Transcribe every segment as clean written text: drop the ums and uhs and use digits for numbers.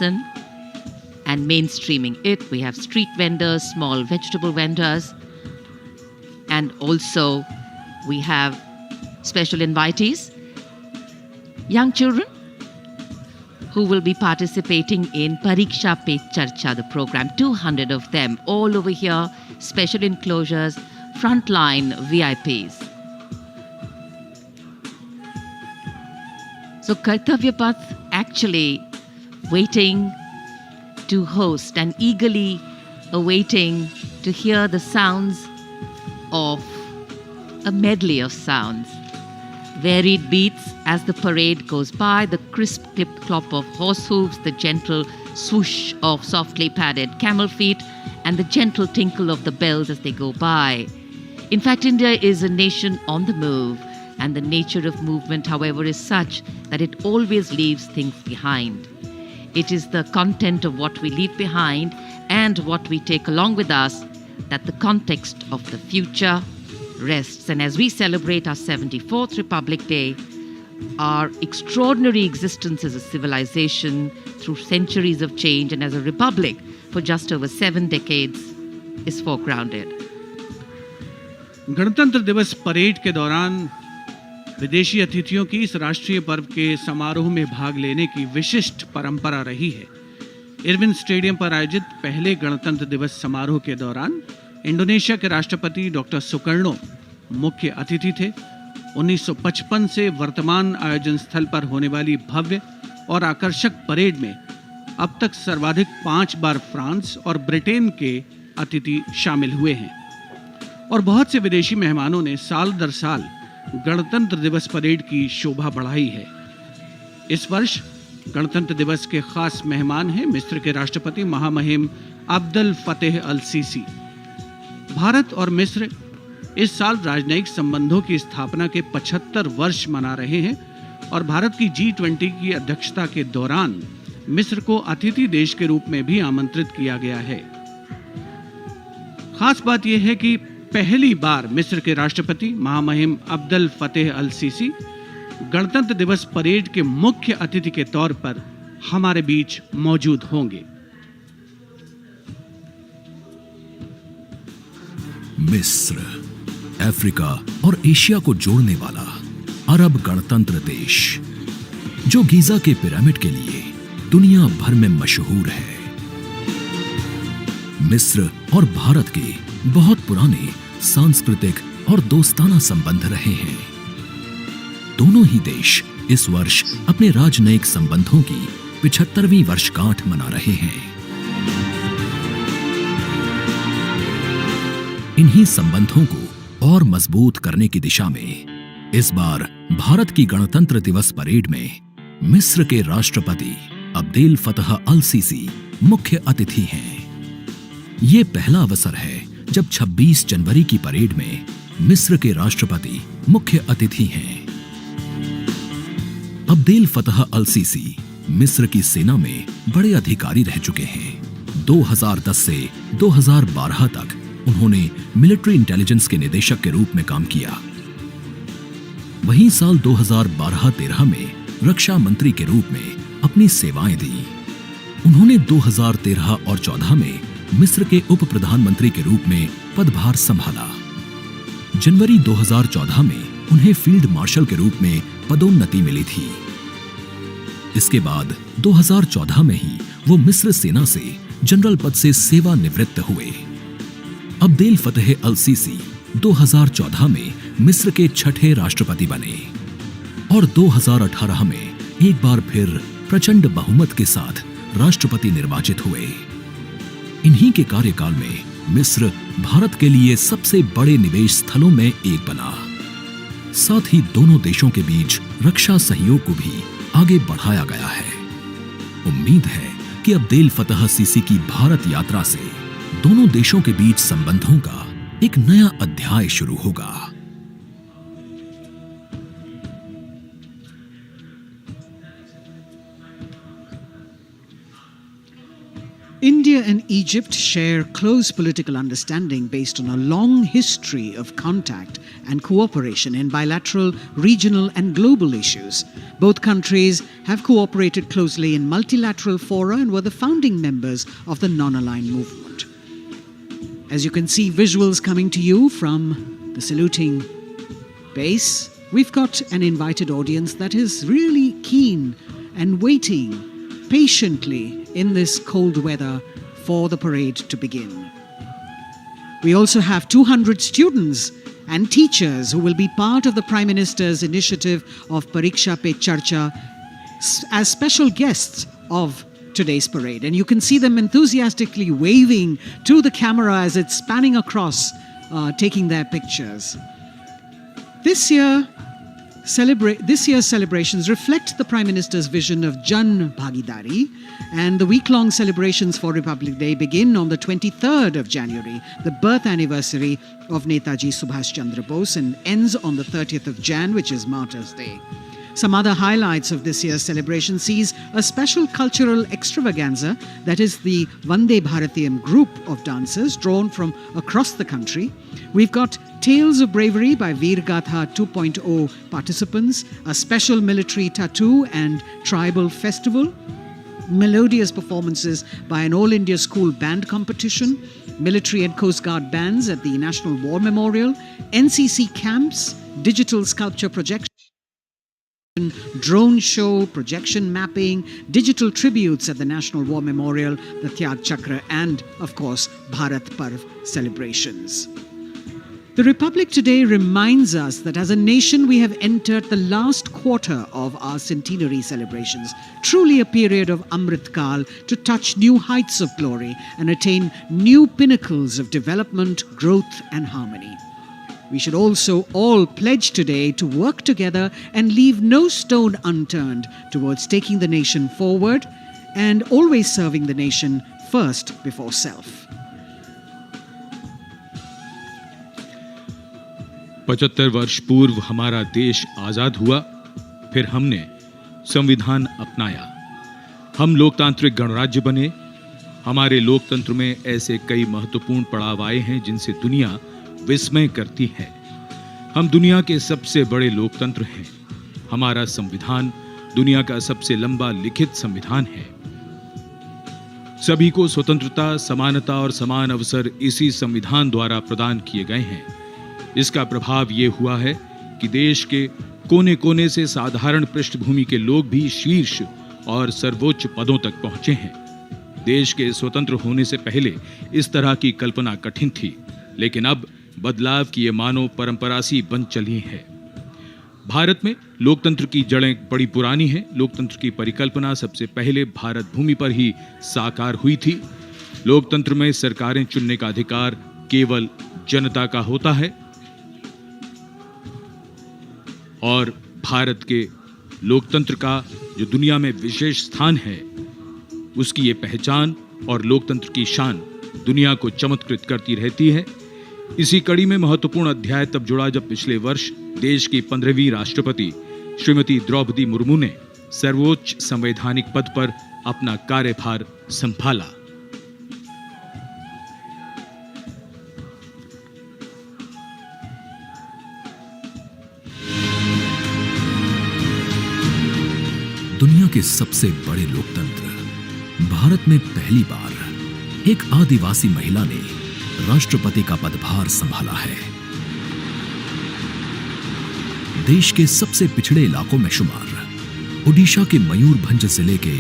person and mainstreaming it. We have street vendors, small vegetable vendors, and also we have special invitees, young children who will be participating in Pariksha Pe Charcha, the program, 200 of them, all over here, special enclosures, frontline VIPs. So Kartavya Path actually waiting to host and eagerly awaiting to hear the sounds of a medley of sounds. Varied beats as the parade goes by, the crisp clip clop of horse hooves, the gentle swoosh of softly padded camel feet, and the gentle tinkle of the bells as they go by. In fact, India is a nation on the move, and the nature of movement, however, is such that it always leaves things behind. It is the content of what we leave behind and what we take along with us that the context of the future rests. And as we celebrate our 74th Republic Day, our extraordinary existence as a civilization through centuries of change and as a republic for just over 7 decades is foregrounded. गणतंत्र दिवस parade के दौरान विदेशी अतिथियों की इस राष्ट्रीय पर्व के समारोह में भाग लेने की विशिष्ट परंपरा रही है। इरविन स्टेडियम पर आयोजित पहले गणतंत्र दिवस समारोह के दौरान इंडोनेशिया के राष्ट्रपति डॉक्टर सुकर्णो मुख्य अतिथि थे। 1955 से वर्तमान आयोजन स्थल पर होने वाली भव्य और आकर्षक परेड में अब तक सर्वाधिक 5 बार फ्रांस और ब्रिटेन के अतिथि शामिल हुए हैं और बहुत से विदेशी मेहमानों ने साल दर साल गणतंत्र दिवस परेड की शोभा बढ़ाई है। इस वर्ष गणतंत्र दिवस के खास मेहमान हैं मिस्र के राष्ट्रपति महामहिम अब्दुल फतेह अल सीसी। भारत और मिस्र इस साल राजनयिक संबंधों की स्थापना के 75 वर्ष मना रहे हैं और भारत की G20 की अध्यक्षता के दौरान मिस्र को अतिथि देश के रूप में भी आमंत्रित किया गया है। खास बात यह है कि पहली बार मिस्र के राष्ट्रपति महामहिम अब्दुल फतेह अल सीसी गणतंत्र दिवस परेड के मुख्य अतिथि के तौर पर हमारे बीच मौजूद होंगे। मिस्र, अफ्रीका और एशिया को जोड़ने वाला अरब गणतंत्र देश, जो गीजा के पिरामिड के लिए दुनिया भर में मशहूर है। मिस्र और भारत के बहुत पुराने सांस्कृतिक और दोस्ताना संबंध रहे हैं। दोनों ही देश इस वर्ष अपने राजनयिक संबंधों की 75वीं वर्षगांठ मना रहे हैं। इन्हीं संबंधों को और मजबूत करने की दिशा में इस बार भारत की गणतंत्र दिवस परेड में मिस्र के राष्ट्रपति अब्देल फतह अल सीसी मुख्य अतिथि हैं। ये पहला अवसर है जब 26 जनवरी की परेड में मिस्र के राष्ट्रपति मुख्य अतिथि हैं। अब्देल फतह अल सीसी मिस्र की सेना में बड़े अधिकारी रह चुके हैं। 2010 से 2012 तक उन्होंने मिलिट्री इंटेलिजेंस के निदेशक के रूप में काम किया। वहीं साल 2012-13 में रक्षा मंत्री के रूप में अपनी सेवाएं दी। उन्होंने 2013 और 14 में मिस्र के उप प्रधानमंत्री के रूप में पदभार संभाला। जनवरी 2014 में उन्हें फील्ड मार्शल के रूप में पदोन्नति मिली थी। इसके बाद 2014 में ही वो मिस्र सेना से जनरल पद से सेवानिवृत्त हुए। अब्देल फतेह अल सीसी 2014 में मिस्र के छठे राष्ट्रपति बने और 2018 में एक बार फिर प्रचंड बहुमत के साथ राष्ट्रपति निर्वाचित हुए। इन्हीं के कार्यकाल में मिस्र भारत के लिए सबसे बड़े निवेश स्थलों में एक बना। साथ ही दोनों देशों के बीच रक्षा सहयोग को भी आगे बढ़ाया गया है। उम्मीद है कि अब्देल फतह सीसी की भारत यात्रा से दोनों देशों के बीच संबंधों का एक नया अध्याय शुरू होगा। India and Egypt share close political understanding based on a long history of contact and cooperation in bilateral, regional and global issues. Both countries have cooperated closely in multilateral fora and were the founding members of the non-aligned movement. As you can see visuals coming to you from the saluting base, we've got an invited audience that is really keen and waiting patiently in this cold weather for the parade to begin. We also have 200 students and teachers who will be part of the Prime Minister's initiative of Pariksha Pe Charcha as special guests of today's parade. And you can see them enthusiastically waving to the camera as it's spanning across, taking their pictures. This year's celebrations reflect the Prime Minister's vision of Jan Bhagidari, and the week-long celebrations for Republic Day begin on the 23rd of January, the birth anniversary of Netaji Subhash Chandra Bose, and ends on the 30th of Jan, which is Martyrs' Day. Some other highlights of this year's celebration sees a special cultural extravaganza, that is the Vande Bharatiyam group of dancers drawn from across the country. We've got Tales of Bravery by Veer Gatha 2.0 participants, a special military tattoo and tribal festival, melodious performances by an All India School band competition, military and Coast Guard bands at the National War Memorial, NCC camps, digital sculpture projection, drone show, projection mapping, digital tributes at the National War Memorial, the Tyag Chakra, and, of course, Bharat Parv celebrations. The Republic today reminds us that as a nation we have entered the last quarter of our centenary celebrations, truly a period of Amrit Kal to touch new heights of glory and attain new pinnacles of development, growth and harmony. We should also all pledge today to work together and leave no stone unturned towards taking the nation forward and always serving the nation first before self. 75 वर्ष पूर्व हमारा देश आजाद हुआ, फिर हमने संविधान अपनाया, हम लोकतांत्रिक गणराज्य बने। हमारे लोकतंत्र में ऐसे कई महत्वपूर्ण पड़ाव आए हैं जिनसे दुनिया विस्मय करती है। हम दुनिया के सबसे बड़े लोकतंत्र हैं। हमारा संविधान दुनिया का सबसे लंबा लिखित संविधान है। सभी को स्वतंत्रता, समानता और समान अवसर इसी संविधान द्वारा प्रदान किए गए हैं। इसका प्रभाव यह हुआ है कि देश के कोने कोने से साधारण पृष्ठभूमि के लोग भी शीर्ष और सर्वोच्च पदों तक पहुंचे हैं। देश के स्वतंत्र होने से पहले इस तरह की कल्पना कठिन थी, लेकिन अब बदलाव की ये मानव परंपरा सी बन चली है। भारत में लोकतंत्र की जड़ें बड़ी पुरानी हैं। लोकतंत्र की परिकल्पना सबसे पहले भारत भूमि पर ही साकार हुई थी। लोकतंत्र में सरकारें चुनने का अधिकार केवल जनता का होता है और भारत के लोकतंत्र का जो दुनिया में विशेष स्थान है, उसकी ये पहचान और लोकतंत्र की शान दुनिया को चमत्कृत करती रहती है। इसी कड़ी में महत्वपूर्ण अध्याय तब जुड़ा जब पिछले वर्ष देश की 15वीं राष्ट्रपति श्रीमती द्रौपदी मुर्मू ने सर्वोच्च संवैधानिक पद पर अपना कार्यभार संभाला। दुनिया के सबसे बड़े लोकतंत्र भारत में पहली बार एक आदिवासी महिला ने राष्ट्रपति का पदभार संभाला है। देश के सबसे पिछड़े इलाकों में शुमार ओडिशा के मयूरभंज जिले के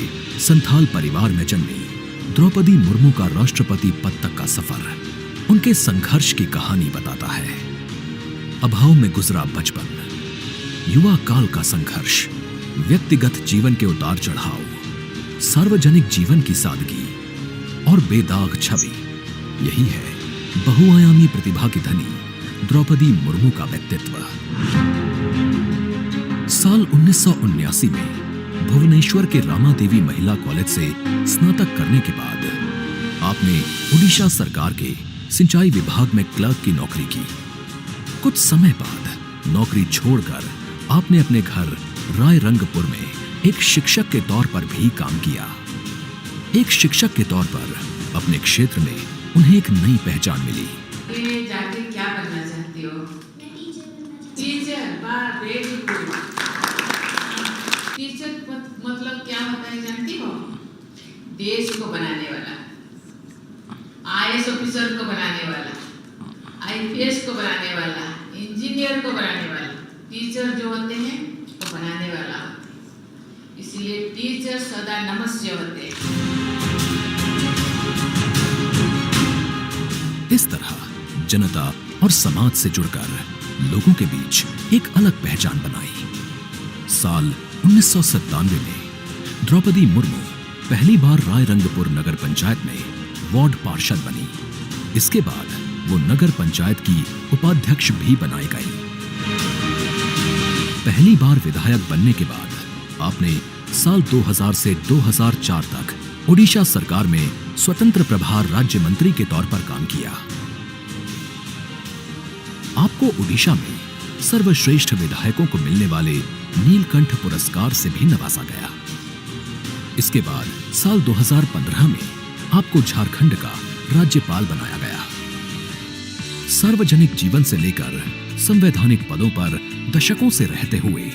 संथाल परिवार में जन्मी द्रौपदी मुर्मू का राष्ट्रपति पद तक का सफर उनके संघर्ष की कहानी बताता है। अभाव में गुजरा बचपन, युवा काल का संघर्ष, व्यक्तिगत जीवन के उतार चढ़ाव, सार्वजनिक जीवन की सादगी और बेदाग छवि, यही है बहुआयामी प्रतिभा की धनी द्रौपदी मुर्मू का व्यक्तित्व। साल 1979 में भुवनेश्वर के रामा देवी महिला कॉलेज से स्नातक करने के बाद आपने ओडिशा सरकार के सिंचाई विभाग में क्लर्क की नौकरी की। कुछ समय बाद नौकरी छोड़कर आपने अपने घर रायरंगपुर में एक शिक्षक के तौर पर भी काम किया। एक शिक्षक के तौर पर अपने क्षेत्र में उन्हें एक नई पहचान मिली। ये जाके क्या बनना चाहती हो? टीचर। वाह, वेरी गुड। टीचर मतलब क्या होता है जानती हो? देश को बनाने वाला, IAS ऑफिसर को बनाने वाला, IPS को बनाने वाला, इंजीनियर को बनाने वाला। टीचर जो होते हैं वो बनाने वाला, इसलिए टीचर सदा नमस्य होते हैं। इस तरह जनता और समाज से जुड़कर लोगों के बीच एक अलग पहचान बनाई। साल 1997 में द्रौपदी मुर्मू पहली बार रायरंगपुर नगर पंचायत में वार्ड पार्षद बनी। इसके बाद वो नगर पंचायत की उपाध्यक्ष भी बनाई गई। पहली बार विधायक बनने के बाद आपने साल 2000 से 2004 तक ओडिशा सरकार में स्वतंत्र प्रभार राज्य मंत्री के तौर पर काम किया। आपको ओडिशा में सर्वश्रेष्ठ विधायकों को मिलने वाले नीलकंठ पुरस्कार से भी नवाजा गया। इसके बाद साल 2015 में आपको झारखंड का राज्यपाल बनाया गया। सार्वजनिक जीवन से लेकर संवैधानिक पदों पर दशकों से रहते हुए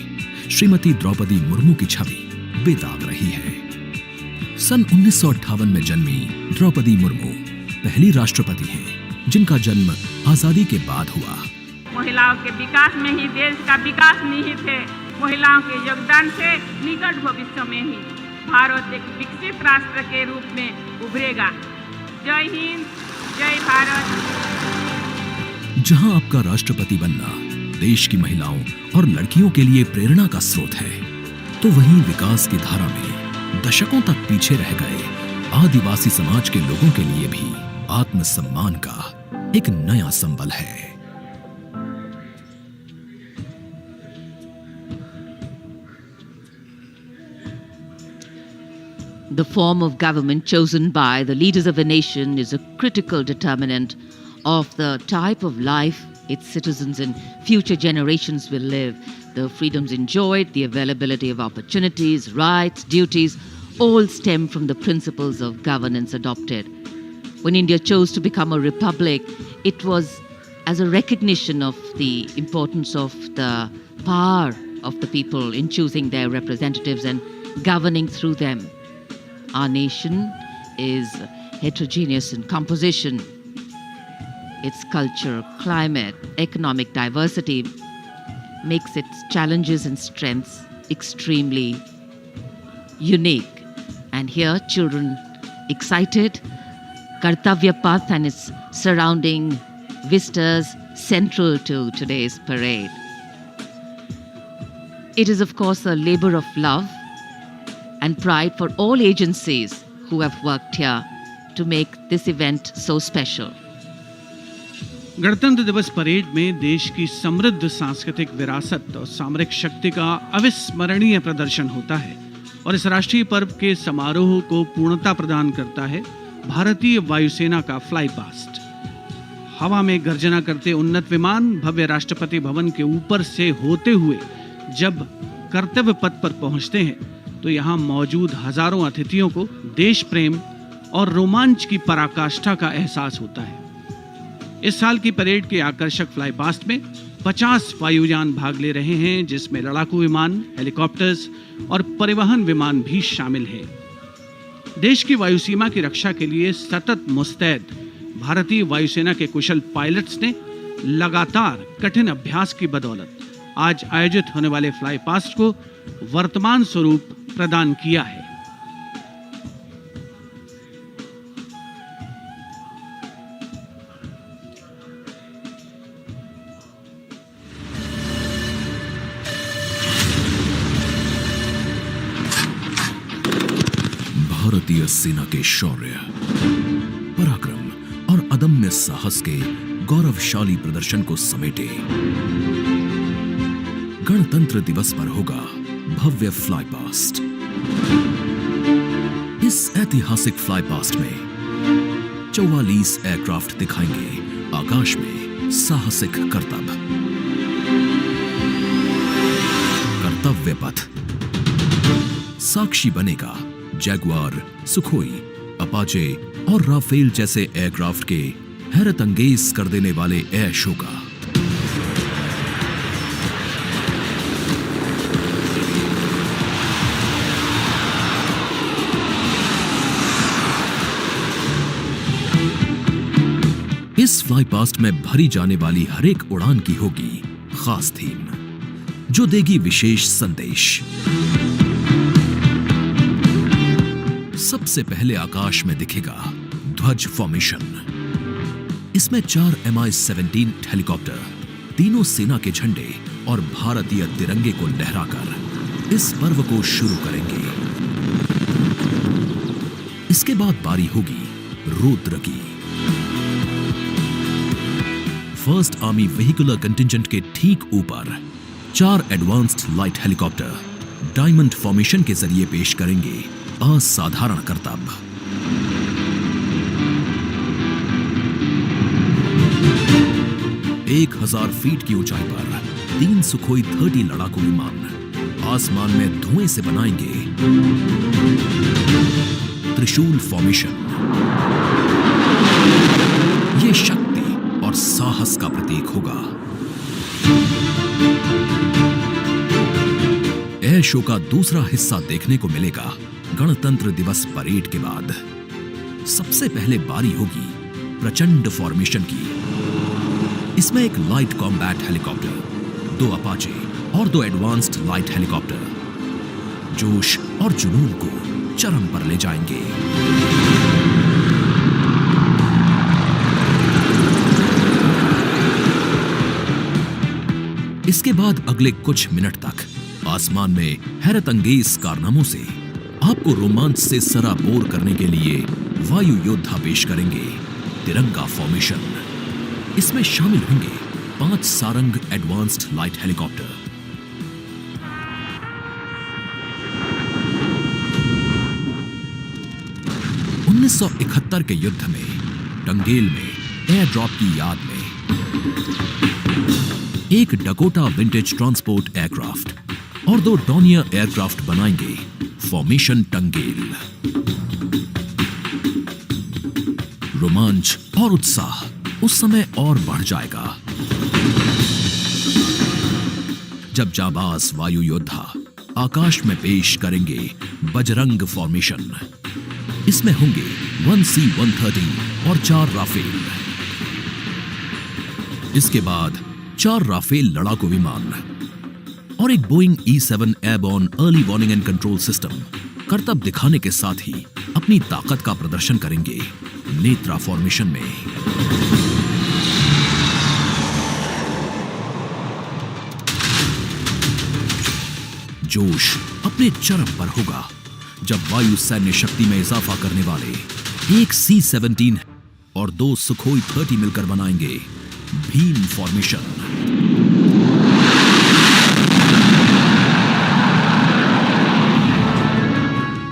श्रीमती द्रौपदी मुर्मू की छवि बेदाग रही है। सन 1958 में जन्मी द्रौपदी मुर्मू पहली राष्ट्रपति हैं जिनका जन्म आजादी के बाद हुआ। महिलाओं के विकास में ही देश का विकास निहित है। महिलाओं के योगदान से निकट भविष्य में ही भारत एक विकसित राष्ट्र के रूप में उभरेगा। जय हिंद, जय भारत। जहां आपका राष्ट्रपति बनना देश की महिलाओं और लड़कियों के लिए प्रेरणा का स्रोत है, तो वहीं विकास की धारा में दशकों तक पीछे रह गए आदिवासी समाज के लोगों के लिए भी आत्मसम्मान का एक नया संबल है। The form of government chosen by the leaders of a nation is a critical determinant of the type of life its citizens and future generations will live. The freedoms enjoyed, the availability of opportunities, rights, duties, all stem from the principles of governance adopted. When India chose to become a republic, it was as a recognition of the importance of the power of the people in choosing their representatives and governing through them. Our nation is heterogeneous in composition. Its culture, climate, economic diversity makes its challenges and strengths extremely unique. And here, children excited, Kartavya Path and its surrounding vistas central to today's parade. It is, of course, a labor of love and pride for all agencies who have worked here to make this event so special. गणतंत्र दिवस parade में देश की समृद्ध सांस्कृतिक विरासत और सामरिक शक्ति का अविस्मरणीय प्रदर्शन होता है और इस राष्ट्रीय पर्व के समारोह को पूर्णता प्रदान करता है भारतीय वायुसेना का फ्लाई पास्ट। हवा में गर्जना करते उन्नत विमान भव्य राष्ट्रपति भवन के ऊपर से होते हुए जब कर्तव्य पथ पर पहुंचते हैं तो यहाँ मौजूद हजारों अतिथियों को देश प्रेम और रोमांच की पराकाष्ठा का एहसास होता है। इस साल की परेड के आकर्षक फ्लाई पास्ट में 50 वायुयान भाग ले रहे हैं, जिसमें लड़ाकू विमान, हेलीकॉप्टर्स और परिवहन विमान भी शामिल हैं। देश की वायुसीमा की रक्षा के लिए सतत मुस्तैद भारतीय वायुसेना के कुशल पायलट्स ने लगातार कठिन अभ्यास की बदौलत आज आयोजित होने वाले फ्लाई पास्ट को वर्तमान स्वरूप प्रदान किया है। भारतीय सेना के शौर्य, पराक्रम और अदम्य साहस के गौरवशाली प्रदर्शन को समेटे गणतंत्र दिवस पर होगा भव्य फ्लाई पास्ट। इस ऐतिहासिक फ्लाई पास्ट में 44 एयरक्राफ्ट दिखाएंगे आकाश में साहसिक करतब। कर्तव्य पथ साक्षी बनेगा जैगुआर, सुखोई, अपाचे और राफेल जैसे एयरक्राफ्ट के हैरत अंगेज कर देने वाले एयर शो का। इस फ्लाई पास्ट में भरी जाने वाली हर एक उड़ान की होगी खास थीम, जो देगी विशेष संदेश। सबसे पहले आकाश में दिखेगा ध्वज फॉर्मेशन। इसमें 4 Mi-17 हेलीकॉप्टर तीनों सेना के झंडे और भारतीय तिरंगे को लहराकर इस पर्व को शुरू करेंगे। इसके बाद बारी होगी रुद्र की। फर्स्ट आर्मी व्हीकुलर कंटिंजेंट के ठीक ऊपर 4 advanced light helicopter diamond formation के जरिए पेश करेंगे असाधारण करतब। एक 1000 फीट की ऊंचाई पर 3 सुखोई 30 लड़ाकू विमान आसमान में धुएं से बनाएंगे त्रिशूल फॉर्मेशन। ये शक्ति और साहस का प्रतीक होगा। एयर शो का दूसरा हिस्सा देखने को मिलेगा गणतंत्र दिवस परेड के बाद। सबसे पहले बारी होगी प्रचंड फॉर्मेशन की। इसमें एक लाइट कॉम्बैट हेलीकॉप्टर, 2 अपाचे और 2 एडवांस्ड लाइट हेलीकॉप्टर जोश और जुनून को चरम पर ले जाएंगे। इसके बाद अगले कुछ मिनट तक आसमान में हैरत अंगेज कारनामों से आपको रोमांच से सराबोर करने के लिए वायु योद्धा पेश करेंगे तिरंगा फॉर्मेशन। इसमें शामिल होंगे 5 सारंग एडवांस्ड लाइट हेलीकॉप्टर। उन्नीस 1971 के युद्ध में टंगेल में एयर ड्रॉप की याद में एक डकोटा विंटेज ट्रांसपोर्ट एयरक्राफ्ट और 2 डॉनियर एयरक्राफ्ट बनाएंगे फॉर्मेशन टंगेल। रोमांच और उत्साह उस समय और बढ़ जाएगा जब जाबाज वायु योद्धा आकाश में पेश करेंगे बजरंग फॉर्मेशन। इसमें होंगे 1C-130 और 4 राफेल। इसके बाद 4 राफेल लड़ाकू विमान और एक Boeing E-7 airborne early warning and control system करतब दिखाने के साथ ही अपनी ताकत का प्रदर्शन करेंगे नेत्रा फॉर्मेशन में। जोश अपने चरम पर होगा जब वायु सैन्य शक्ति में इजाफा करने वाले एक C-17 और 2 सुखोई 30 मिलकर बनाएंगे भीम फॉर्मेशन।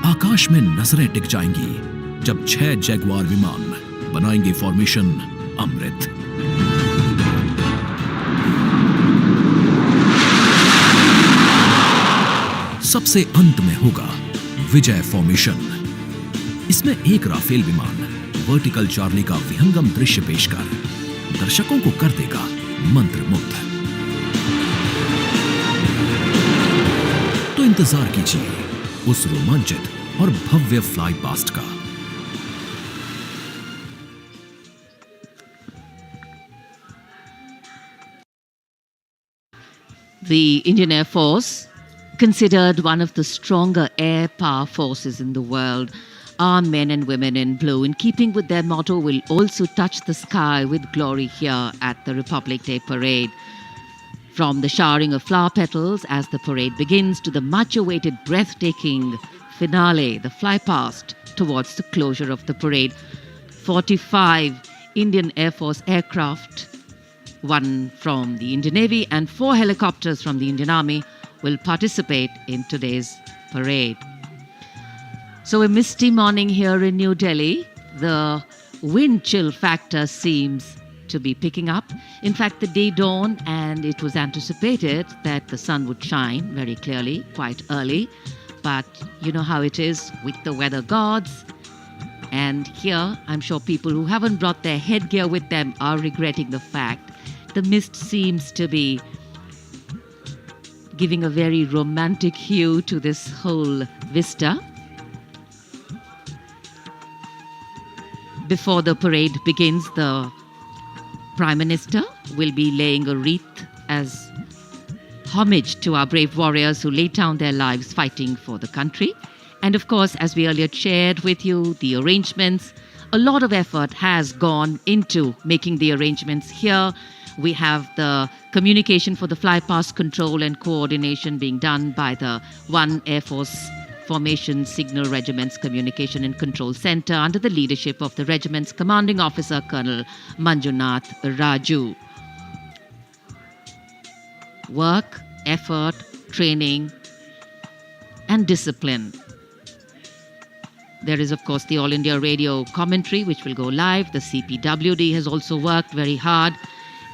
आकाश में नजरें टिक जाएंगी जब 6 जैगवार विमान बनाएंगे फॉर्मेशन अमृत। सबसे अंत में होगा विजय फॉर्मेशन। इसमें एक राफेल विमान वर्टिकल चार्ली का विहंगम दृश्य पेश कर दर्शकों को कर देगा मंत्रमुग्ध। तो इंतजार कीजिए उस रोमांचित और भव्य फ्लाई पास्ट का। The Indian Air Force, considered one of the stronger air power forces in the world, our men and women in blue, in keeping with their motto, will also touch the sky with glory here at the Republic Day Parade. From the showering of flower petals as the parade begins to the much-awaited breathtaking finale, the fly past towards the closure of the parade, 45 Indian Air Force aircraft, 1 from the Indian Navy and 4 helicopters from the Indian Army will participate in today's parade. So a misty morning here in New Delhi. The wind chill factor seems to be picking up. In fact, the day dawned and it was anticipated that the sun would shine very clearly quite early. But you know how it is with the weather gods. And here, I'm sure people who haven't brought their headgear with them are regretting the fact the mist seems to be giving a very romantic hue to this whole vista. Before the parade begins, the Prime Minister will be laying a wreath as homage to our brave warriors who laid down their lives fighting for the country. And of course, as we earlier shared with you, the arrangements, a lot of effort has gone into making the arrangements here. We have the communication for the flypast control and coordination being done by the 1 Air Force Formation Signal Regiment's Communication and Control Center under the leadership of the regiment's commanding officer, Colonel Manjunath Raju. Work, effort, training, and discipline. There is, of course, the All India Radio commentary, which will go live. The CPWD has also worked very hard.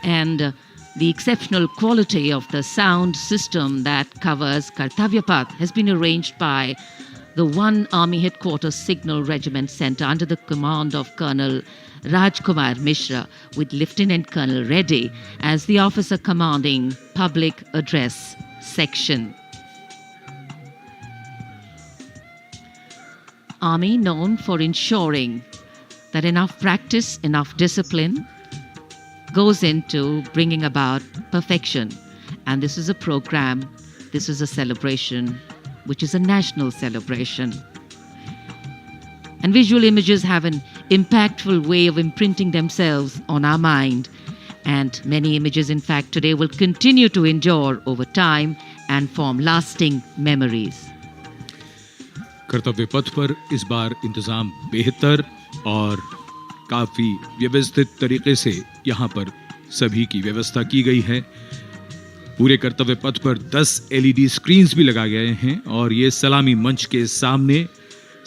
And the exceptional quality of the sound system that covers Kartavya Path has been arranged by the 1 Army Headquarters Signal Regiment Center under the command of Colonel Rajkumar Mishra, with Lieutenant Colonel Reddy as the officer commanding Public Address Section. Army known for ensuring that enough practice, enough discipline goes into bringing about perfection. And this is a program, this is a celebration, which is a national celebration. And visual images have an impactful way of imprinting themselves on our mind. And many images, in fact, today will continue to endure over time and form lasting memories. कर्तव्य पथ पर इस बार इंतजाम बेहतर और काफी व्यवस्थित तरीके से यहाँ पर सभी की व्यवस्था की गई है। पूरे कर्तव्य पथ पर 10 LED स्क्रीन्स भी लगाए गए हैं और ये सलामी मंच के सामने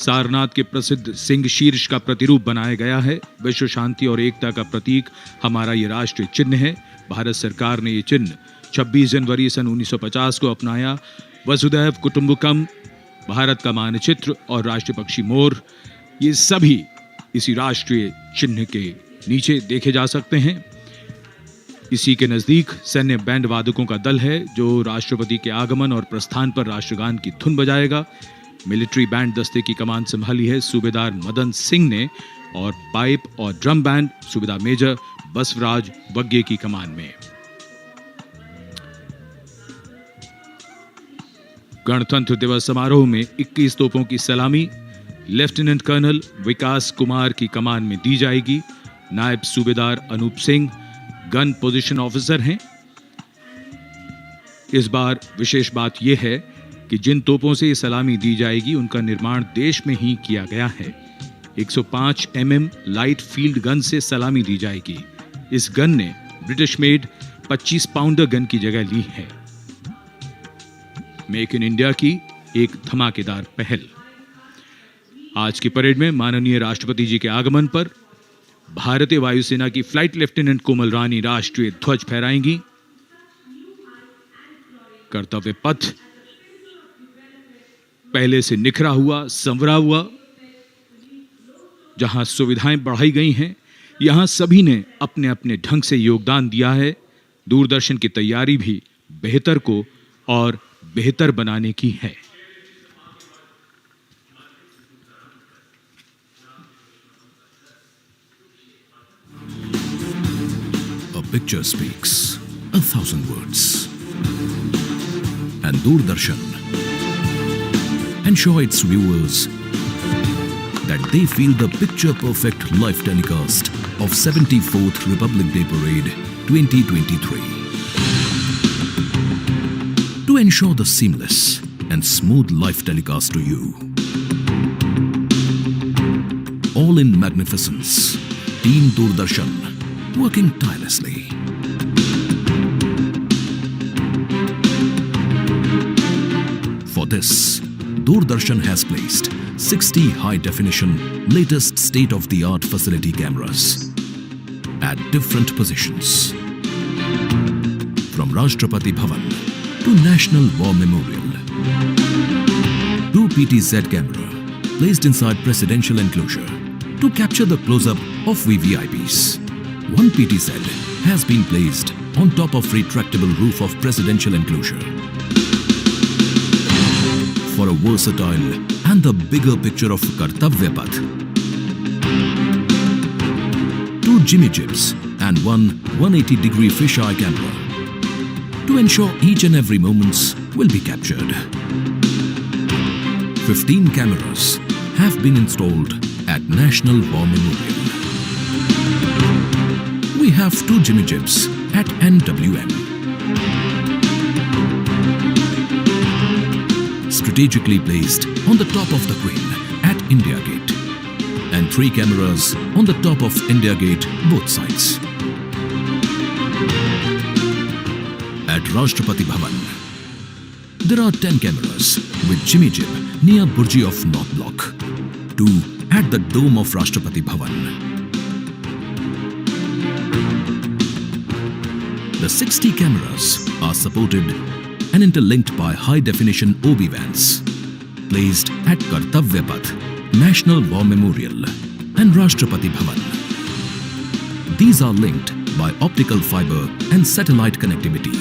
सारनाथ के प्रसिद्ध सिंह शीर्ष का प्रतिरूप बनाया गया है। विश्व शांति और एकता का प्रतीक हमारा ये राष्ट्रीय चिन्ह है। भारत सरकार ने ये चिन्ह 26 जनवरी सन 1950 को अपनाया। वसुधैव कुटुंबकम, भारत का मानचित्र और राष्ट्रीय पक्षी मोर, ये सभी इसी राष्ट्रीय चिन्ह के नीचे देखे जा सकते हैं। इसी के नजदीक सैन्य बैंड वादकों का दल है जो राष्ट्रपति के आगमन और प्रस्थान पर राष्ट्रगान की धुन बजाएगा। मिलिट्री बैंड दस्ते की कमान संभाली है सूबेदार मदन सिंह ने और पाइप और ड्रम बैंड सूबेदार मेजर बसवराज बग्गे की कमान में। गणतंत्र दिवस समारोह में 21 तोपों की सलामी लेफ्टिनेंट कर्नल विकास कुमार की कमान में दी जाएगी। नायब सूबेदार Anup Singh gun position officer हैं। इस बार विशेष बात यह है कि जिन तोपों से ये सलामी दी जाएगी उनका निर्माण देश में ही किया गया है। 105 mm लाइट फील्ड गन से सलामी दी जाएगी। इस गन ने ब्रिटिश मेड 25 पाउंडर गन की जगह ली है। मेक इन इंडिया की एक धमाकेदार पहल। आज की परेड में माननीय राष्ट्रपति जी के आगमन पर भारतीय वायुसेना की फ्लाइट लेफ्टिनेंट कोमल रानी राष्ट्रीय ध्वज फहराएंगी। कर्तव्य पथ पहले से निखरा हुआ, संवरा हुआ, जहां सुविधाएं बढ़ाई गई हैं, यहां सभी ने अपने अपने ढंग से योगदान दिया है। दूरदर्शन की तैयारी भी बेहतर को और बेहतर बनाने की है। A picture speaks 1,000 words. And Doordarshan ensure its viewers that they feel the picture-perfect live telecast of 74th Republic Day Parade 2023. To ensure the seamless and smooth live telecast to you. All in magnificence, Team Doordarshan working tirelessly. For this, Doordarshan has placed 60 high-definition, latest state-of-the-art facility cameras at different positions. From Rashtrapati Bhavan to National War Memorial. 2 PTZ camera placed inside presidential enclosure to capture the close-up of VVIPs. One PTZ has been placed on top of retractable roof of presidential enclosure. For a versatile and the bigger picture of Kartavya Path, 2 Jimmy Jibs and one 180-degree fisheye camera to ensure each and every moments will be captured. 15 cameras have been installed at National War Memorial. We have 2 Jimmy Jibs at NWM. Strategically placed on the top of the Queen at India Gate, and 3 cameras on the top of India Gate both sides. At Rashtrapati Bhavan, there are 10 cameras with Jimmy Jib near Burji of North Block, 2 at the dome of Rashtrapati Bhavan. The 60 cameras are supported and interlinked by high-definition OB vans placed at Kartavya Path, National War Memorial and Rashtrapati Bhavan. These are linked by optical fiber and satellite connectivity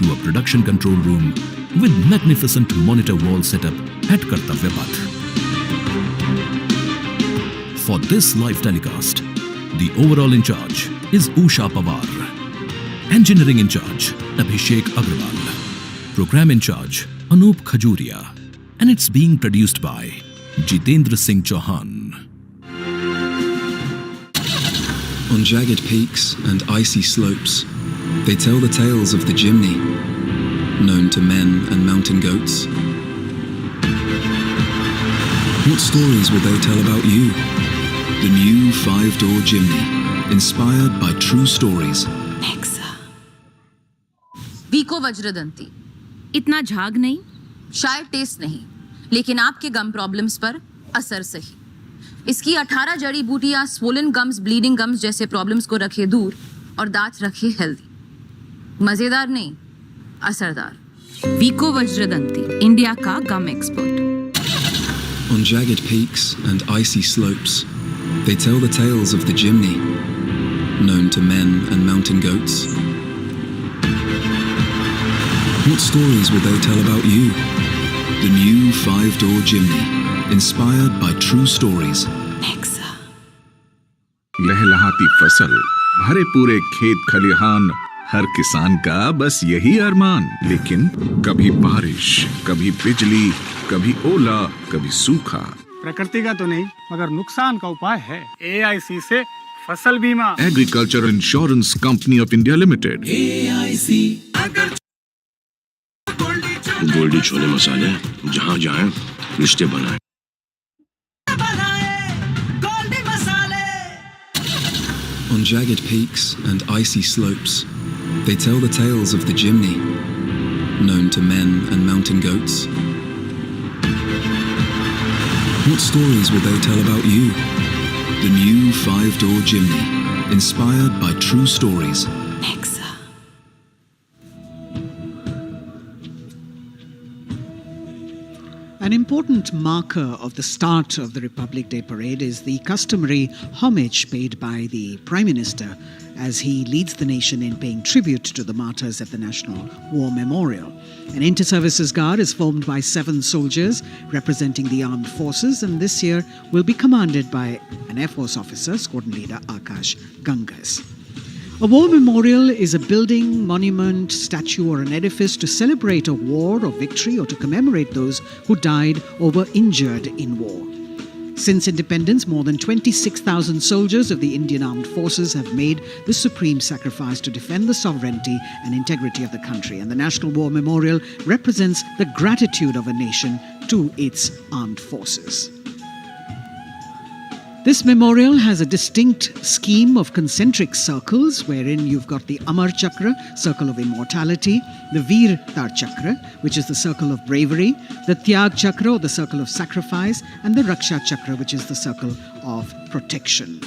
to a production control room with magnificent monitor wall setup at Kartavya Path. For this live telecast, the overall in charge is Usha Pawar, engineering in charge Abhishek Agrawal, program in charge Anup Khajuria, and it's being produced by Jitendra Singh Chauhan. On jagged peaks and icy slopes, they tell the tales of the Jimny, known to men and mountain goats. What stories will they tell about you? The new 5-door Jimny, inspired by true stories. वीको वज्रदंती, इतना झाग नहीं, शायद test नहीं, लेकिन आपके गम problems पर असर सही। इसकी 18 जड़ी बूटियां स्वोलन गम्स, ब्लीडिंग गम्स जैसे प्रॉब्लम्स को रखे दूर और दांत रखे हेल्दी। मजेदार नहीं, असरदार। वीको वज्रदंती, इंडिया का गम expert. On jagged peaks and icy slopes, they tell the tales of the Jimny, known to men and mountain goats. What stories will they tell about you? The new 5-door Jimny, inspired by true stories. लहलहाती फसल, भरे पूरे खेत खलिहान, हर किसान का बस यही अरमान। लेकिन कभी बारिश, कभी बिजली, कभी ओला, कभी सूखा। प्रकृति का तो नहीं, मगर नुकसान का उपाय है। AIC से फसल बीमा। Agriculture insurance company of India limited. AIC। Goldiee छोले मसाले, जहाँ जाए रिश्ते बनाए। On jagged peaks and icy slopes, they tell the tales of the Jimny, known to men and mountain goats. What stories will they tell about you? The new 5-door Jimny, inspired by true stories. An important marker of the start of the Republic Day parade is the customary homage paid by the Prime Minister as he leads the nation in paying tribute to the martyrs at the National War Memorial. An inter-services guard is formed by 7 soldiers representing the armed forces, and this year will be commanded by an Air Force officer, Squadron Leader Akash Gangas. A war memorial is a building, monument, statue or an edifice to celebrate a war or victory or to commemorate those who died or were injured in war. Since independence, more than 26,000 soldiers of the Indian Armed Forces have made the supreme sacrifice to defend the sovereignty and integrity of the country, and the National War Memorial represents the gratitude of a nation to its armed forces. This memorial has a distinct scheme of concentric circles wherein you've got the Amar Chakra, circle of immortality, the Veer Tar Chakra, which is the circle of bravery, the Tyag Chakra, or the circle of sacrifice, and the Raksha Chakra, which is the circle of protection.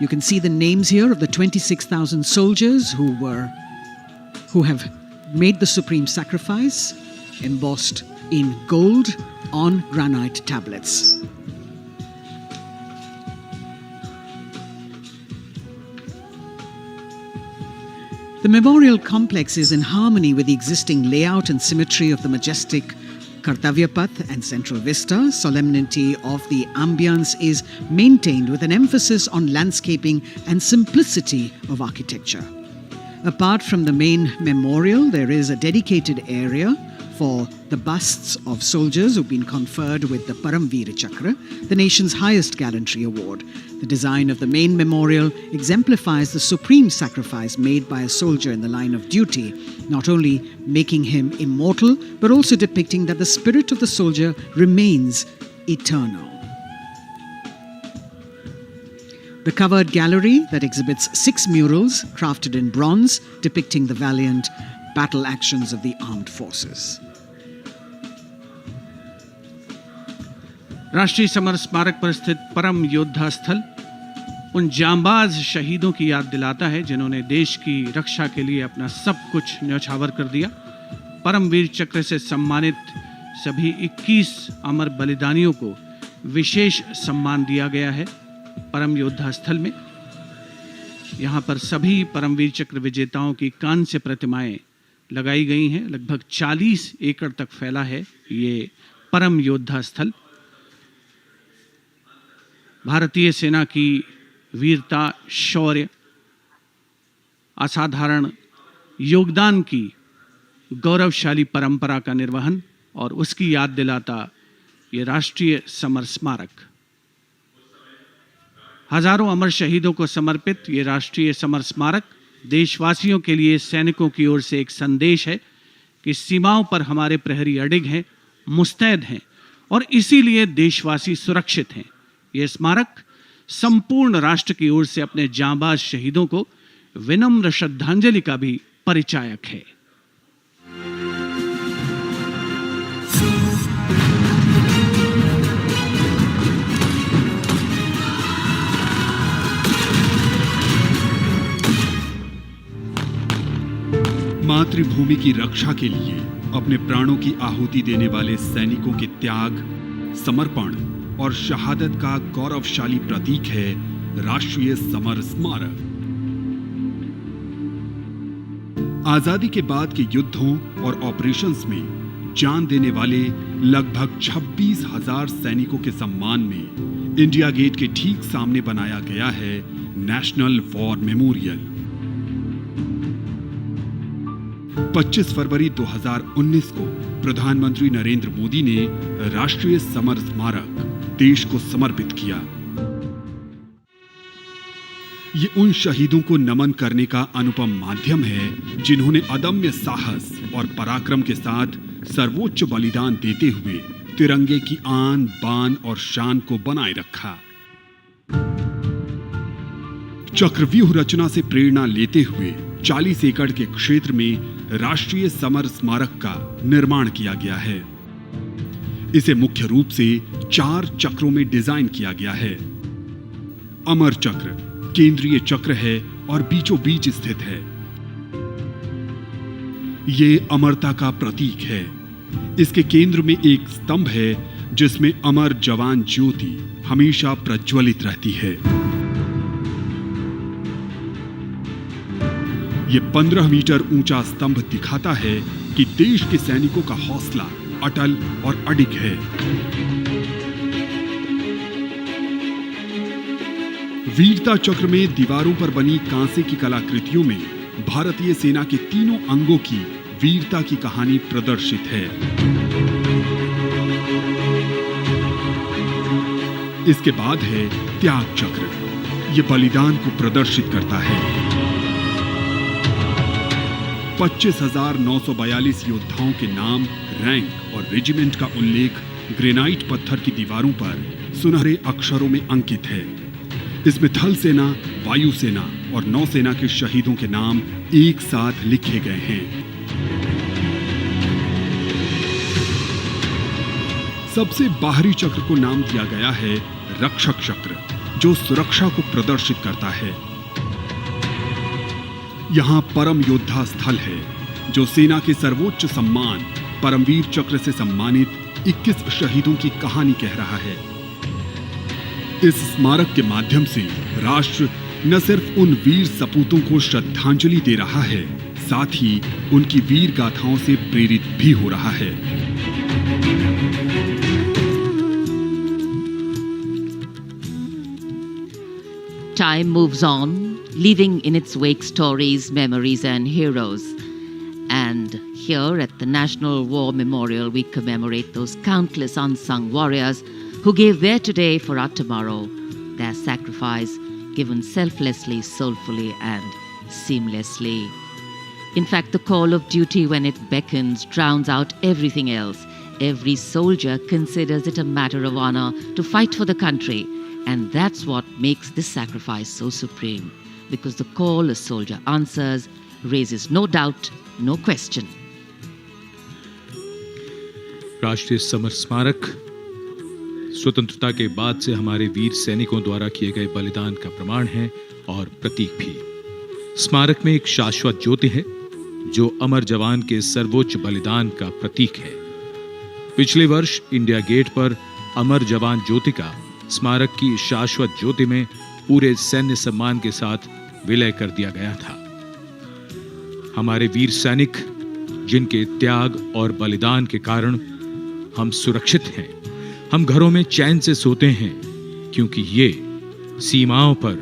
You can see the names here of the 26,000 soldiers who have made the supreme sacrifice, embossed in gold on granite tablets. The memorial complex is in harmony with the existing layout and symmetry of the majestic Kartavya Path and central vista. Solemnity of the ambience is maintained with an emphasis on landscaping and simplicity of architecture. Apart from the main memorial, there is a dedicated area for the busts of soldiers who've been conferred with the Paramveer Chakra, the nation's highest gallantry award. The design of the main memorial exemplifies the supreme sacrifice made by a soldier in the line of duty, not only making him immortal, but also depicting that the spirit of the soldier remains eternal. The covered gallery that exhibits 6 murals crafted in bronze depicting the valiant battle actions of the armed forces. राष्ट्रीय summer स्मारक पर स्थित परम योद्धा स्थल उन जांबाज शहीदों की याद दिलाता है जिन्होंने देश की रक्षा के लिए अपना सब कुछ न्यौछावर कर दिया। परमवीर चक्र से सम्मानित सभी 21 अमर बलिदानियों को विशेष सम्मान दिया गया है। परम योद्धा स्थल में यहाँ पर सभी परमवीर चक्र विजेताओं की कांस्य प्रतिमाएं लगाई गई हैं। लगभग 40 एकड़ तक फैला है ये परम योद्धा स्थल। भारतीय सेना की वीरता, शौर्य, असाधारण योगदान की गौरवशाली परंपरा का निर्वहन और उसकी याद दिलाता ये राष्ट्रीय समर स्मारक। हजारों अमर शहीदों को समर्पित ये राष्ट्रीय समर स्मारक देशवासियों के लिए सैनिकों की ओर से एक संदेश है कि सीमाओं पर हमारे प्रहरी अडिग हैं, मुस्तैद हैं और इसीलिए देशवासी सुरक्षित हैं। यह स्मारक संपूर्ण राष्ट्र की ओर से अपने जांबाज शहीदों को विनम्र श्रद्धांजलि का भी परिचायक है। मातृभूमि की रक्षा के लिए अपने प्राणों की आहुति देने वाले सैनिकों के त्याग, समर्पण और शहादत का गौरवशाली प्रतीक है राष्ट्रीय समर स्मारक। आजादी के बाद के युद्धों और ऑपरेशंस में जान देने वाले लगभग 26,000 सैनिकों के सम्मान में इंडिया गेट के ठीक सामने बनाया गया है नेशनल वॉर मेमोरियल। 25 फरवरी 2019 को प्रधानमंत्री नरेंद्र मोदी ने राष्ट्रीय समर स्मारक देश को समर्पित किया। ये उन शहीदों को नमन करने का अनुपम माध्यम है जिन्होंने अदम्य साहस और पराक्रम के साथ सर्वोच्च बलिदान देते हुए तिरंगे की आन, बान और शान को बनाए रखा। चक्रव्यूह रचना से प्रेरणा लेते हुए 40 एकड़ के क्षेत्र में राष्ट्रीय समर स्मारक का निर्माण किया गया है। इसे मुख्य रूप से 4 चक्रों में डिजाइन किया गया है। अमर चक्र केंद्रीय चक्र है और बीचों बीच स्थित है। ये अमरता का प्रतीक है। इसके केंद्र में एक स्तंभ है जिसमें अमर जवान ज्योति हमेशा प्रज्वलित रहती है। ये 15 मीटर ऊंचा स्तंभ दिखाता है कि देश के सैनिकों का हौसला अटल और अडिग है। वीरता चक्र में दीवारों पर बनी कांसे की कलाकृतियों में भारतीय सेना के तीनों अंगों की वीरता की कहानी प्रदर्शित है। इसके बाद है त्याग चक्र। यह बलिदान को प्रदर्शित करता है। 25,942 योद्धाओं के नाम, रैंक और रेजिमेंट का उल्लेख ग्रेनाइट पत्थर की दीवारों पर सुनहरे अक्षरों में अंकित है। इसमें थल सेना, वायुसेना और नौसेना के शहीदों के नाम एक साथ लिखे गए हैं। सबसे बाहरी चक्र को नाम दिया गया है रक्षक चक्र, जो सुरक्षा को प्रदर्शित करता है। यहां परम योद्धा स्थल है, जो सेना के सर्वोच्च सम्मान परमवीर चक्र से सम्मानित 21 शहीदों की कहानी कह रहा है। इस स्मारक के माध्यम से राष्ट्र न सिर्फ उन वीर सपूतों को श्रद्धांजलि दे रहा है, साथ ही उनकी वीर गाथाओं से प्रेरित भी हो रहा है। Time moves on, leaving in its wake stories, memories, and heroes. And here at the National War Memorial, we commemorate those countless unsung warriors who gave their today for our tomorrow, their sacrifice given selflessly, soulfully, and seamlessly. In fact, the call of duty, when it beckons, drowns out everything else. Every soldier considers it a matter of honor to fight for the country, and that's what makes this sacrifice so supreme, because the call a soldier answers raises no doubt, no question. राष्ट्रीय summer स्मारक स्वतंत्रता के बाद से हमारे वीर सैनिकों द्वारा किए गए बलिदान का प्रमाण है और प्रतीक भी। स्मारक में एक शाश्वत ज्योति है जो अमर जवान के सर्वोच्च बलिदान का प्रतीक है। पिछले वर्ष इंडिया गेट पर अमर जवान ज्योति का स्मारक की शाश्वत ज्योति में पूरे सैन्य सम्मान के साथ विलय कर दिया गया था। हमारे वीर सैनिक जिनके त्याग और बलिदान के कारण हम सुरक्षित हैं, हम घरों में चैन से सोते हैं, क्योंकि ये सीमाओं पर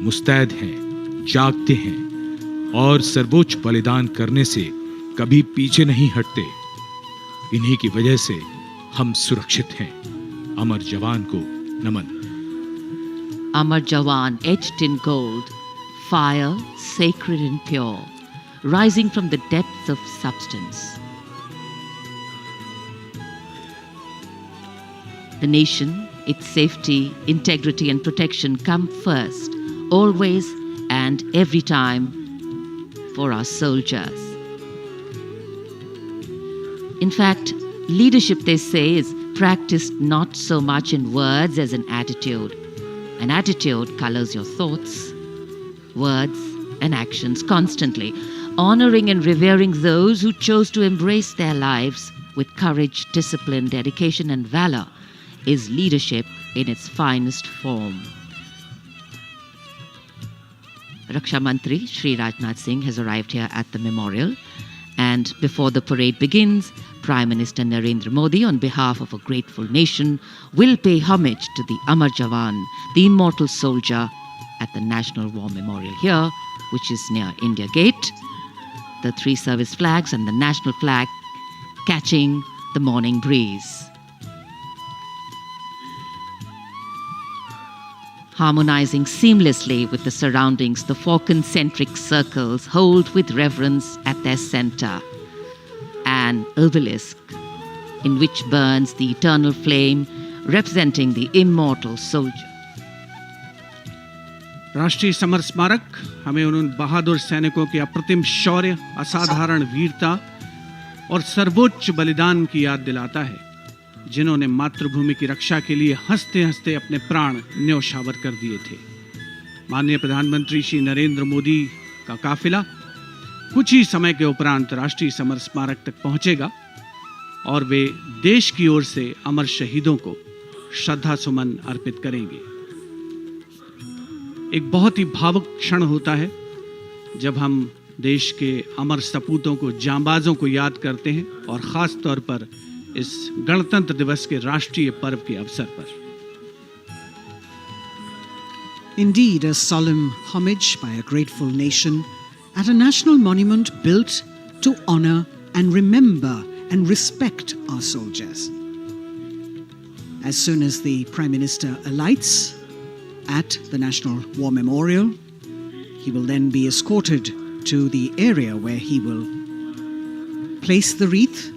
मुस्तैद हैं, जागते हैं और सर्वोच्च बलिदान करने से कभी पीछे नहीं हटते। इन्हीं की वजह से हम सुरक्षित हैं। अमर जवान को नमन। Amar Jawan, etched in gold, fire sacred and pure, rising from the depths of substance. The nation, its safety, integrity, and protection come first, always and every time, for our soldiers. In fact, leadership, they say, is practiced not so much in words as in attitude. An attitude colors your thoughts, words, and actions constantly, honoring and revering those who chose to embrace their lives with courage, discipline, dedication, and valor is leadership in its finest form. Raksha Mantri Shri Rajnath Singh has arrived here at the memorial, and before the parade begins, Prime Minister Narendra Modi, on behalf of a grateful nation, will pay homage to the Amar Jawan, the immortal soldier, at the National War Memorial here, which is near India Gate. The three service flags and the national flag catching the morning breeze. Harmonizing seamlessly with the surroundings, the four concentric circles hold with reverence at their center an obelisk in which burns the eternal flame representing the immortal soldier. राष्ट्रीय summer स्मारक हमें उन बहादुर सैनिकों के अप्रतिम शौर्य, असाधारण वीरता और सर्वोच्च बलिदान की याद दिलाता है, जिन्होंने मातृभूमि की रक्षा के लिए हंसते हंसते अपने प्राण न्यौछावर कर दिए थे। माननीय प्रधानमंत्री श्री नरेंद्र मोदी का काफिला कुछ ही समय के उपरांत राष्ट्रीय समर स्मारक तक पहुंचेगा और वे देश की ओर से अमर शहीदों को श्रद्धा सुमन अर्पित करेंगे। एक बहुत ही भावुक क्षण होता है जब हम देश के अमर सपूतों को, जांबाजों को याद करते हैं, और खास तौर पर इस गणतंत्र दिवस के राष्ट्रीय पर्व के अवसर पर। Indeed, a solemn homage by a grateful nation at a national monument built to honor and remember and respect our soldiers. As soon as the Prime Minister alights at the National War Memorial, he will then be escorted to the area where he will place the wreath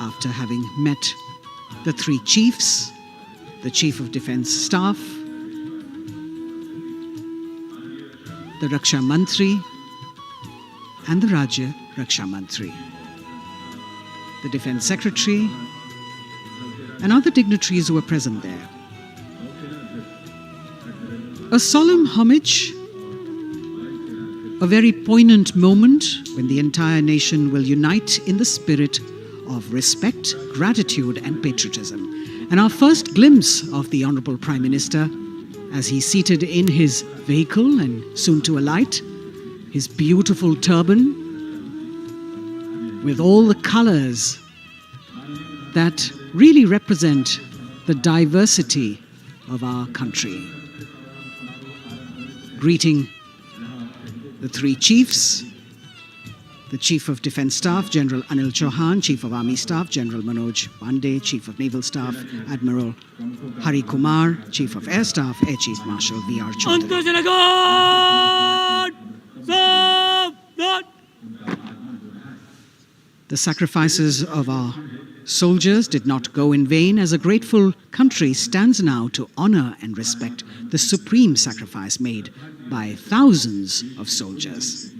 after having met the three chiefs, the Chief of Defence Staff, the Raksha Mantri, and the Rajya Raksha Mantri, the Defence Secretary, and other dignitaries who were present there. A solemn homage, a very poignant moment when the entire nation will unite in the spirit of respect, gratitude, and patriotism. And our first glimpse of the Honourable Prime Minister as he's seated in his vehicle and soon to alight, his beautiful turban with all the colors that really represent the diversity of our country. Greeting the three chiefs, the Chief of Defence Staff, General Anil Chauhan, Chief of Army Staff, General Manoj Pandey, Chief of Naval Staff, Admiral Hari Kumar, Chief of Air Staff, Air Chief Marshal V.R. Chaudhary. The sacrifices of our soldiers did not go in vain, as a grateful country stands now to honor and respect the supreme sacrifice made by thousands of soldiers.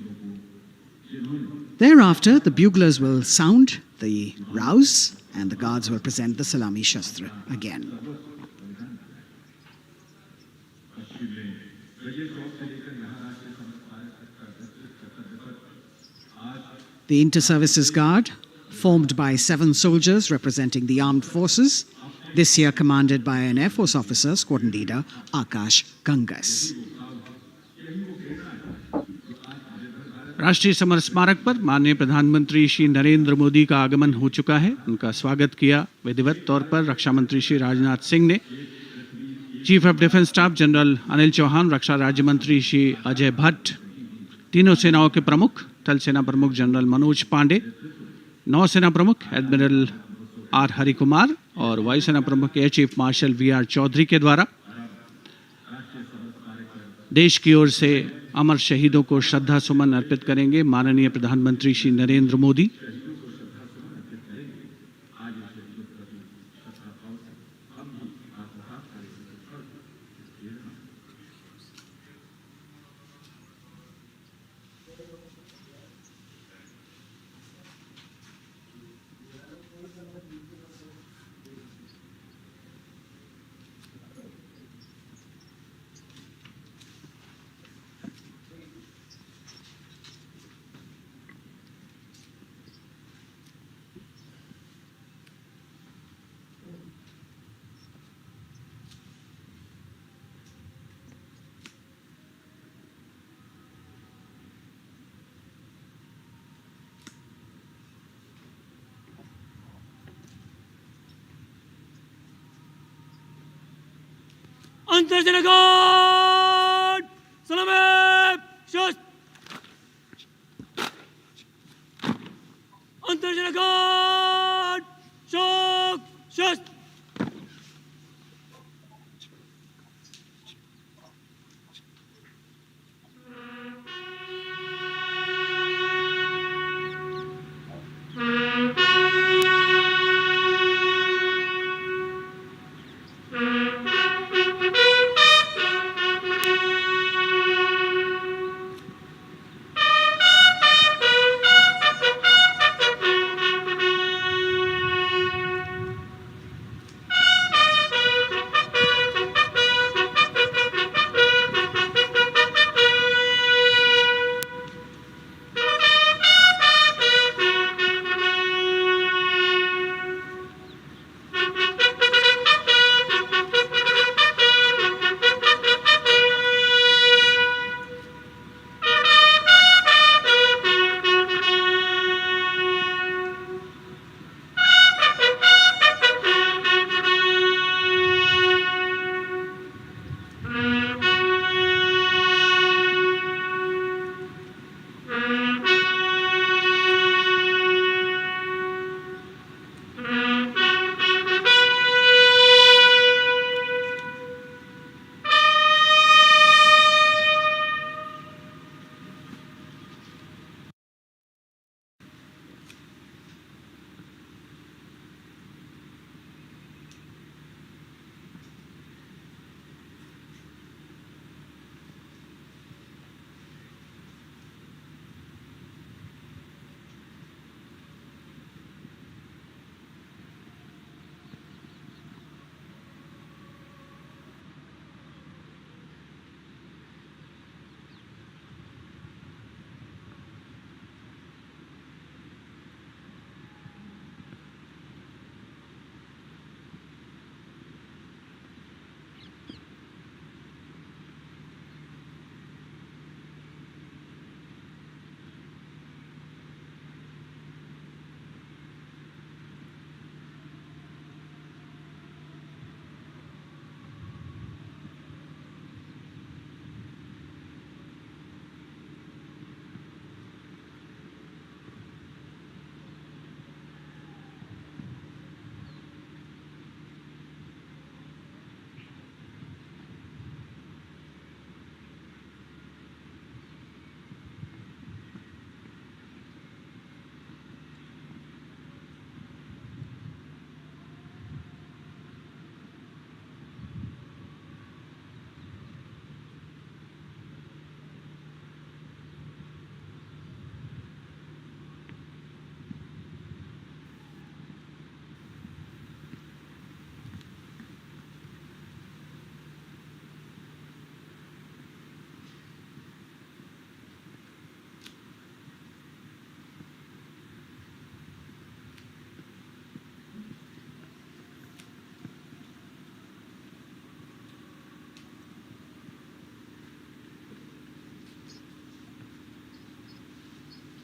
Thereafter, the buglers will sound the rouse and the guards will present the Salami Shastra again. The Inter-Services Guard, formed by 7 soldiers representing the armed forces, this year commanded by an Air Force officer, Squadron Leader Akash Gangas. राष्ट्रीय summer स्मारक पर माननीय प्रधानमंत्री श्री नरेंद्र मोदी का आगमन हो चुका है। उनका स्वागत किया विधिवत तौर पर रक्षा मंत्री श्री राजनाथ सिंह ने। Chief of defence staff general Anil Chauhan, रक्षा राज्य मंत्री श्री अजय भट्ट, तीनों सेनाओं के प्रमुख, थल सेना प्रमुख जनरल मनोज पांडे, नौसेना प्रमुख एडमिरल आर हरि कुमार और वायुसेना प्रमुख air chief marshal V.R. Chaudhary के द्वारा देश की ओर से अमर शहीदों को श्रद्धा सुमन अर्पित करेंगे माननीय प्रधानमंत्री Shri Narendra Modi. Antarajagat! Salame! Shast! Antarajagat! Shok! Shast!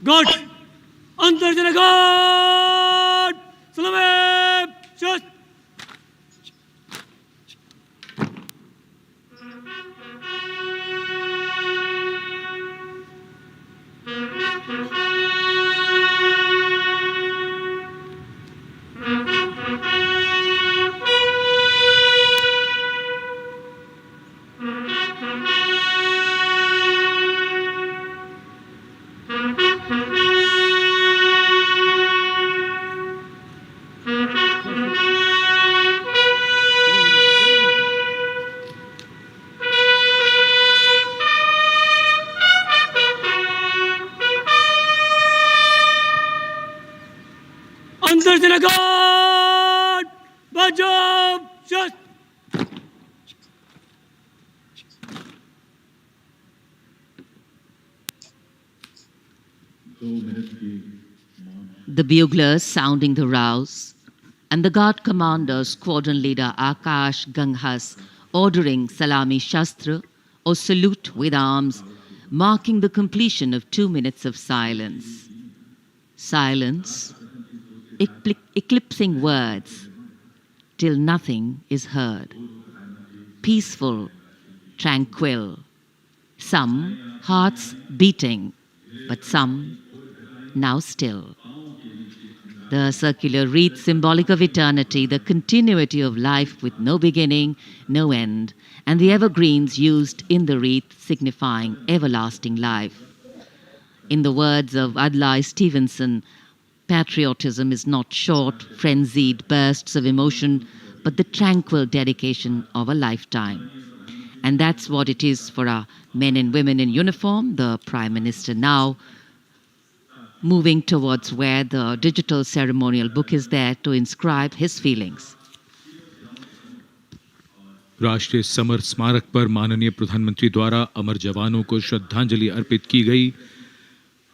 Guard अंतर जना गार्ड सलामी शस्त्र अंतर जना गार्ड बचाओ शस्त्र The buglers sounding the rouse, and the guard commander, squadron leader Akash Ganghas, ordering Salami Shastra, or salute with arms, marking the completion of 2 minutes of silence. Silence, eclipsing words, till nothing is heard. Peaceful, tranquil, some hearts beating, but some now still. The circular wreath, symbolic of eternity, the continuity of life with no beginning, no end, and the evergreens used in the wreath signifying everlasting life. In the words of Adlai Stevenson, patriotism is not short, frenzied bursts of emotion, but the tranquil dedication of a lifetime. And that's what it is for our men and women in uniform. The Prime Minister now moving towards where the digital ceremonial book is there to inscribe his feelings. राष्ट्रीय summer स्मारक पर माननीय प्रधानमंत्री द्वारा अमर जवानों को श्रद्धांजलि अर्पित की गई।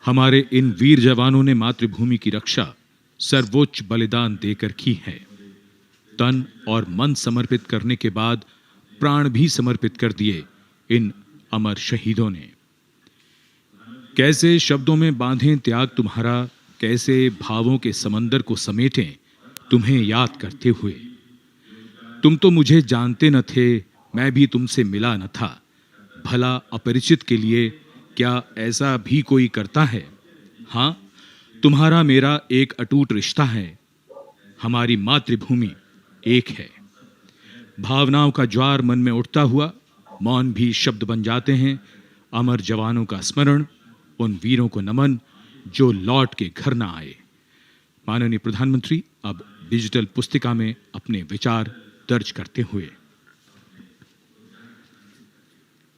हमारे इन वीर जवानों ने मातृभूमि की रक्षा सर्वोच्च बलिदान देकर की है। तन और मन समर्पित करने के बाद प्राण भी समर्पित कर दिए इन अमर शहीदों ने। कैसे शब्दों में बांधें त्याग तुम्हारा, कैसे भावों के समंदर को समेटें तुम्हें याद करते हुए। तुम तो मुझे जानते न थे, मैं भी तुमसे मिला न था। भला अपरिचित के लिए क्या ऐसा भी कोई करता है? हाँ, तुम्हारा मेरा एक अटूट रिश्ता है। हमारी मातृभूमि एक है। भावनाओं का ज्वार मन में उठता हुआ मौन भी शब्द बन जाते हैं। अमर जवानों का स्मरण, उन वीरों को नमन जो लौट के घर ना आए। माननीय प्रधानमंत्री अब डिजिटल पुस्तिका में अपने विचार दर्ज करते हुए।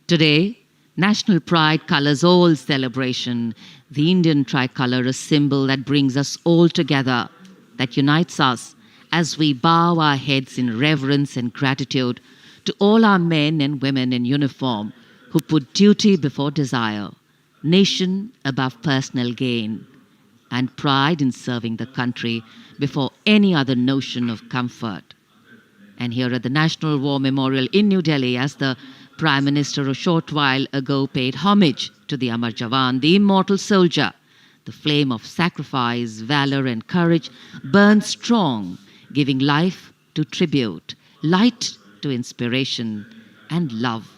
Today, national pride colors all celebration. The Indian tricolor, a symbol that brings us all together, that unites us as we bow our heads in reverence and gratitude to all our men and women in uniform who put duty before desire, nation above personal gain, and pride in serving the country before any other notion of comfort. And here at the National War Memorial in New Delhi, as the Prime Minister a short while ago paid homage to the Amar Jawan, the immortal soldier, the flame of sacrifice, valor and courage burns strong, giving life to tribute, light to inspiration, and love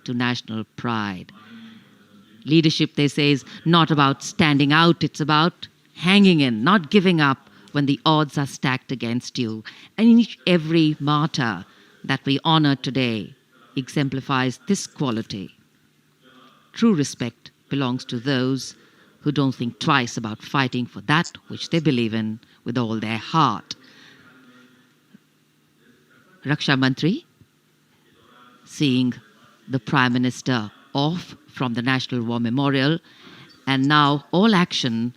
to national pride. Leadership, they say, is not about standing out, it's about hanging in, not giving up when the odds are stacked against you. And every martyr that we honor today exemplifies this quality. True respect belongs to those who don't think twice about fighting for that which they believe in with all their heart. Raksha Mantri, seeing the Prime Minister off from the National War Memorial, and now all action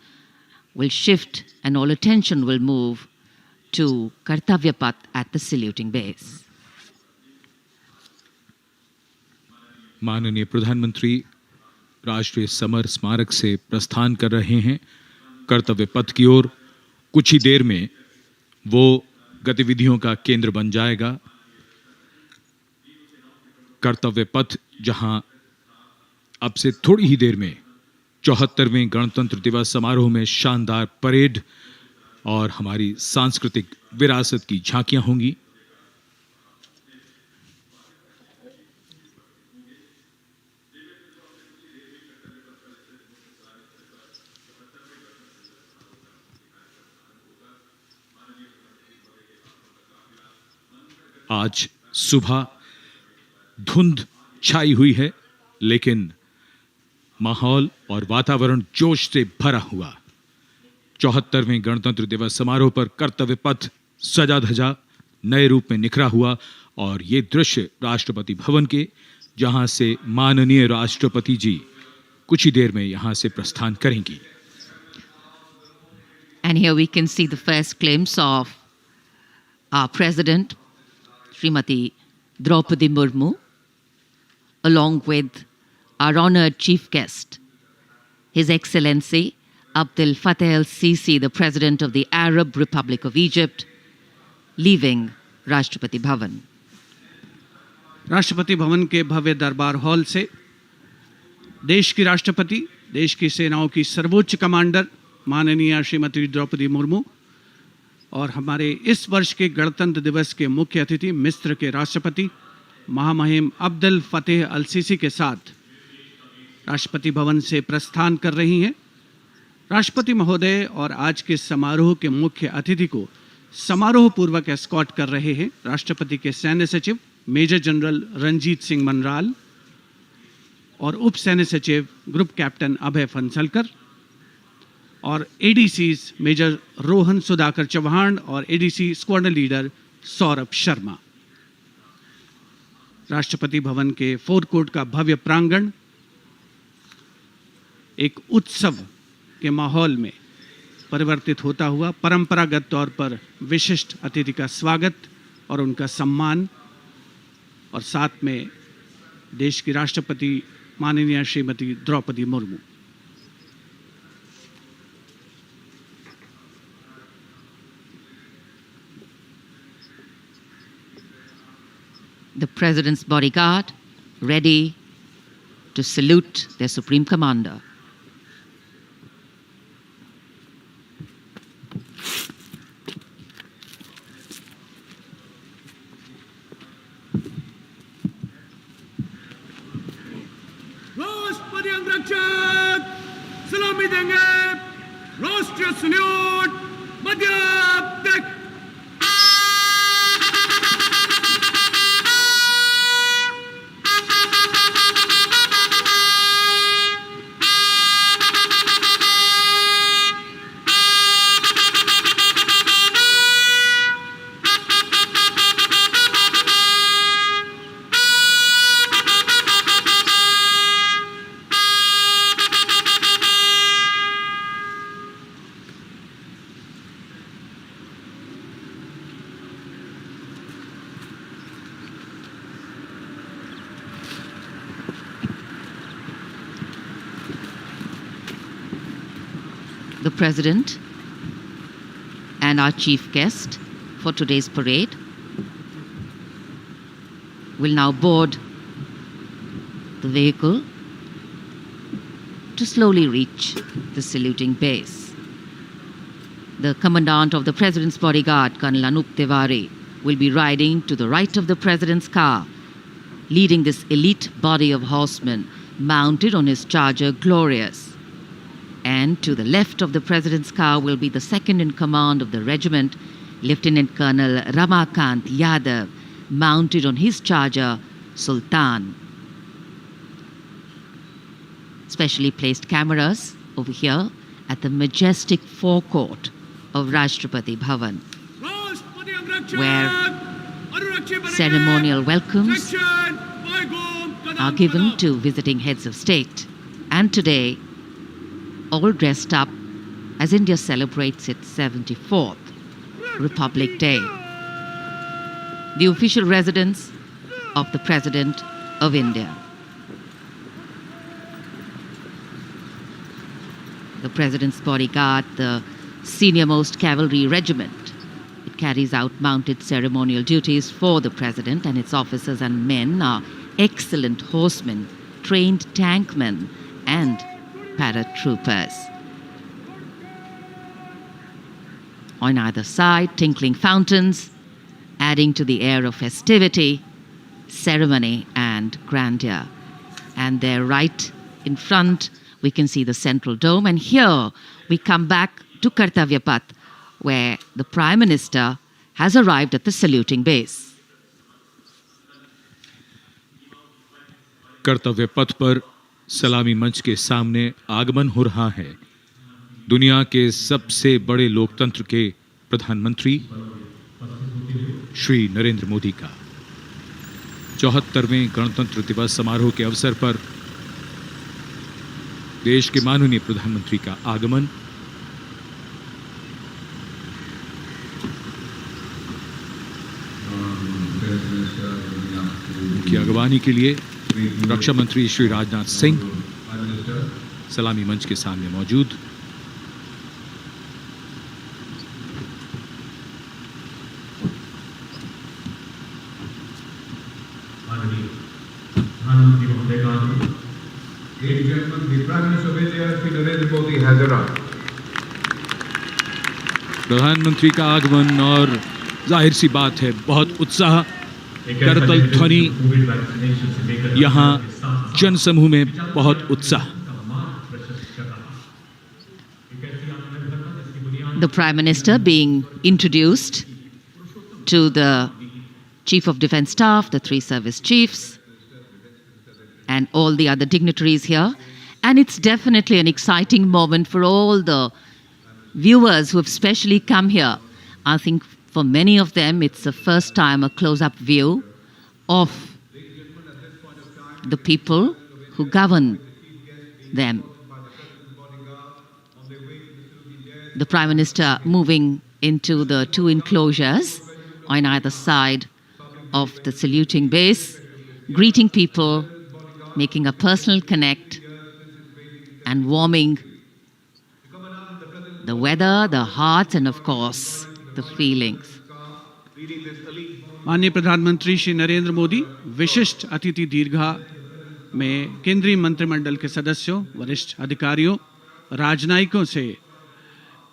will shift and all attention will move to Kartavya Path at the saluting base. माननीय प्रधानमंत्री राष्ट्रीय summer स्मारक से प्रस्थान कर रहे हैं कर्तव्य पथ की ओर। कुछ ही देर में वो गतिविधियों का केंद्र बन जाएगा। कर्तव्य पथ जहां अब से थोड़ी ही देर में 74वें गणतंत्र दिवस समारोह में शानदार परेड और हमारी सांस्कृतिक विरासत की झांकियां होंगी। आज सुबह धुंध छाई हुई है, लेकिन माहौल और वातावरण जोश से भरा हुआ। 74वें गणतंत्र दिवस समारोह पर कर्तव्य पथ सजा धजा नए रूप में निखरा हुआ और ये दृश्य राष्ट्रपति भवन के, जहां से माननीय राष्ट्रपति जी कुछ ही देर में यहां से प्रस्थान करेंगी। And here we can see the first glimpse of our President, Srimati Draupadi Murmu, along with our honored chief guest, His Excellency Abdel Fattah el-Sisi, the President of the Arab Republic of Egypt, leaving Rashtrapati Bhavan. Rashtrapati Bhavan के भव्य दरबार hall से देश की राष्ट्रपति, देश की सेनाओं की सर्वोच्च कमांडर माननीय श्रीमती द्रौपदी मुर्मू और हमारे इस वर्ष के गणतंत्र दिवस के मुख्य अतिथि मिस्र के राष्ट्रपति महामहिम अब्दुल फतेह अल सीसी के साथ राष्ट्रपति भवन से प्रस्थान कर रही हैं। राष्ट्रपति महोदय और आज के समारोह के मुख्य अतिथि को समारोह पूर्वक एस्कॉर्ट कर रहे हैं राष्ट्रपति के सैन्य सचिव मेजर जनरल रंजीत सिंह मनराल और उप सैन्य सचिव ग्रुप कैप्टन अभय फंसलकर और एडीसीज मेजर रोहन सुधाकर चौहान और ADC squadron leader Saurabh Sharma. Rashtrapati Bhavan के फोर कोर्ट का भव्य प्रांगण एक उत्सव के माहौल में परिवर्तित होता हुआ परंपरागत तौर पर विशिष्ट अतिथि का स्वागत और उनका सम्मान और साथ में देश की राष्ट्रपति माननीय Shrimati Draupadi Murmu. The President's bodyguard ready to salute their Supreme Commander. राष्ट्रपति अंगरक्षक सलामी देंगे। राष्ट्रीय सल्यूट मध्य तक। The President and our chief guest for today's parade will now board the vehicle to slowly reach the saluting base. The Commandant of the President's bodyguard, Colonel Anup Tiwari, will be riding to the right of the President's car, leading this elite body of horsemen mounted on his charger Glorious. And to the left of the President's car will be the second in command of the regiment, Lieutenant Colonel Ramakant Yadav, mounted on his charger Sultan. Specially placed cameras over here at the majestic forecourt of Rashtrapati Bhavan, where ceremonial welcomes are given to visiting heads of state. And today, all dressed up as India celebrates its 74th Republic Day. The official residence of the President of India. The President's bodyguard, the senior-most cavalry regiment. It carries out mounted ceremonial duties for the President, and its officers and men are excellent horsemen, trained tankmen, and paratroopers. On either side, tinkling fountains, adding to the air of festivity, ceremony, and grandeur. And there, right in front, we can see the central dome. And here we come back to Kartavya Path, where the Prime Minister has arrived at the saluting base. कर्तव्य पथ पर सलामी मंच के सामने आगमन हो रहा है दुनिया के सबसे बड़े लोकतंत्र के प्रधानमंत्री श्री नरेंद्र मोदी का 74वें गणतंत्र दिवस समारोह के अवसर पर देश के माननीय प्रधानमंत्री का आगमन। उनकी अगवानी के लिए रक्षा मंत्री श्री राजनाथ सिंह सलामी मंच के सामने मौजूद। प्रधानमंत्री का आगमन और जाहिर सी बात है बहुत उत्साह करतल ध्वनि यहाँ जनसमूह में बहुत उत्साह। The Prime Minister being introduced to the Chief of Defence Staff, the 3 service chiefs, and all the other dignitaries here. And it's definitely an exciting moment for all the viewers who have specially come here. I think for many of them, it's the first time a close-up view of the people who govern them. The Prime Minister moving into the 2 enclosures on either side of the saluting base, greeting people, making a personal connect, and warming the weather, the hearts, and of course, the feelings. माननीय प्रधानमंत्री श्री नरेंद्र मोदी विशिष्ट अतिथि दीर्घा में केंद्रीय मंत्रिमंडल के सदस्यों, वरिष्ठ अधिकारियों, राजनयिकों से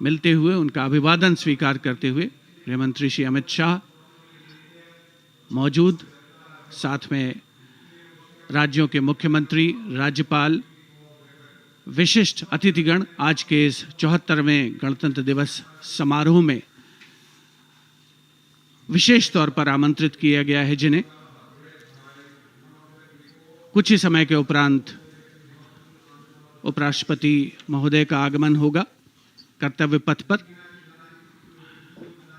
मिलते हुए उनका अभिवादन स्वीकार करते हुए गृह मंत्री श्री अमित शाह मौजूद, साथ में राज्यों के मुख्यमंत्री, राज्यपाल, विशिष्ट अतिथिगण आज के इस 74वें गणतंत्र दिवस समारोह में विशेष तौर पर आमंत्रित किया गया है, जिन्हें कुछ ही समय के उपरांत उपराष्ट्रपति महोदय का आगमन होगा कर्तव्य पथ पर,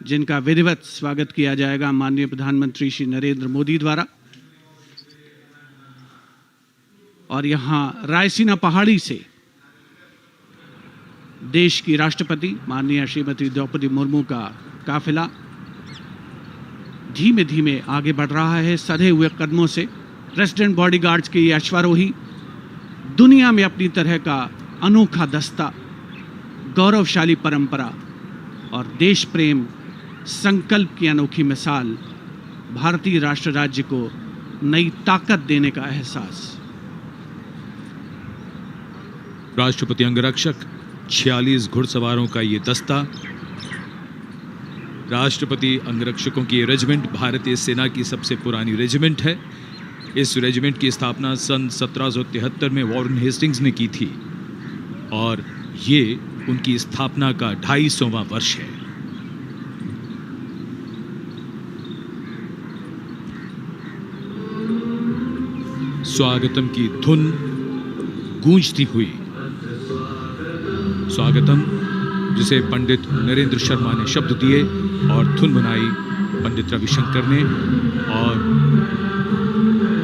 जिनका विधिवत स्वागत किया जाएगा माननीय प्रधानमंत्री श्री नरेंद्र मोदी द्वारा। और यहां रायसीना पहाड़ी से देश की राष्ट्रपति माननीय श्रीमती द्रौपदी मुर्मू का काफिला धीमे धीमे आगे बढ़ रहा है सधे हुए कदमों से। प्रेसिडेंट बॉडीगार्ड्स के ये अश्वारोही दुनिया में अपनी तरह का अनोखा दस्ता, गौरवशाली परंपरा और देश प्रेम संकल्प की अनोखी मिसाल, भारतीय राष्ट्र राज्य को नई ताकत देने का एहसास। राष्ट्रपति अंगरक्षक 46 घुड़सवारों का ये दस्ता, राष्ट्रपति अंगरक्षकों की ये रेजिमेंट भारतीय सेना की सबसे पुरानी रेजिमेंट है। इस रेजिमेंट की स्थापना सन 1773 में वॉरेन हेस्टिंग्स ने की थी और ये उनकी स्थापना का 250वां वर्ष है। स्वागतम की धुन गूंजती हुई, स्वागतम जिसे पंडित नरेंद्र शर्मा ने शब्द दिए और धुन बनाई पंडित रविशंकर ने, और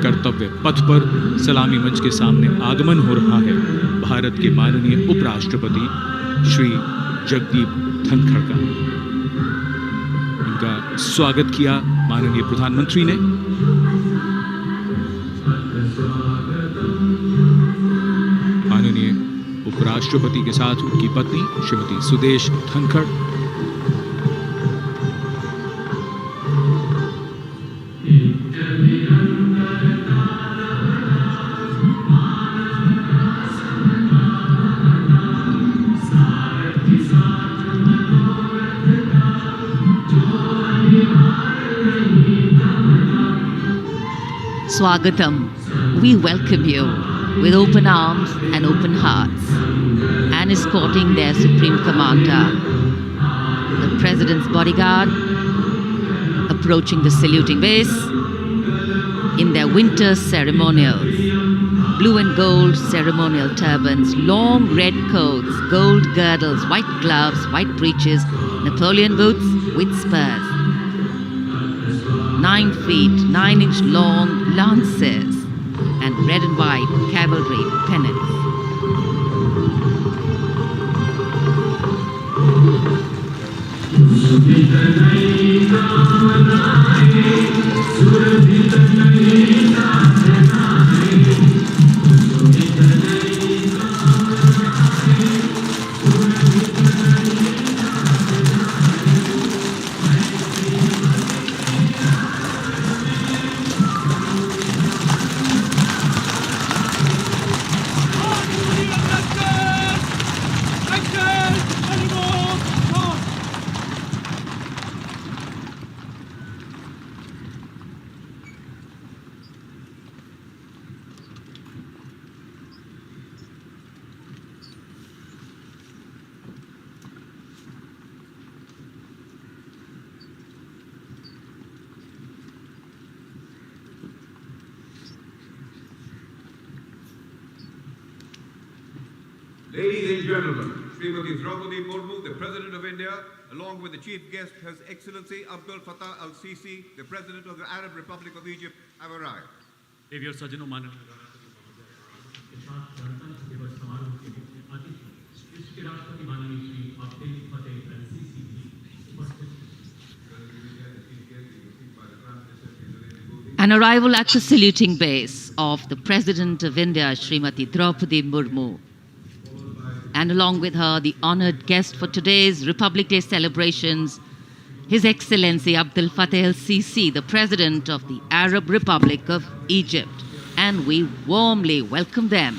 कर्तव्य पथ पर सलामी मंच के सामने आगमन हो रहा है भारत के माननीय उपराष्ट्रपति श्री जगदीप धनखड़ का। उनका स्वागत किया माननीय प्रधानमंत्री ने। माननीय उपराष्ट्रपति के साथ उनकी पत्नी Shrimati Sudesh Dhankhar, Swagatam, we welcome you with open arms and open hearts, and escorting their Supreme Commander, the President's bodyguard, approaching the saluting base in their winter ceremonials. Blue and gold ceremonial turbans, long red coats, gold girdles, white gloves, white breeches, Napoleon boots with spurs. 9 feet, 9-inch long lances, and red and white cavalry pennants. Ladies and gentlemen, Srimati Draupadi Murmu, the President of India, along with the Chief Guest, His Excellency Abdul Fattah al-Sisi, the President of the Arab Republic of Egypt, have arrived. Dear Sajano Manan, An arrival at the saluting base of the President of India, Srimati Draupadi Murmu, and along with her, the honored guest for today's Republic Day celebrations, His Excellency Abdul Fattah al-Sisi, the President of the Arab Republic of Egypt. And we warmly welcome them.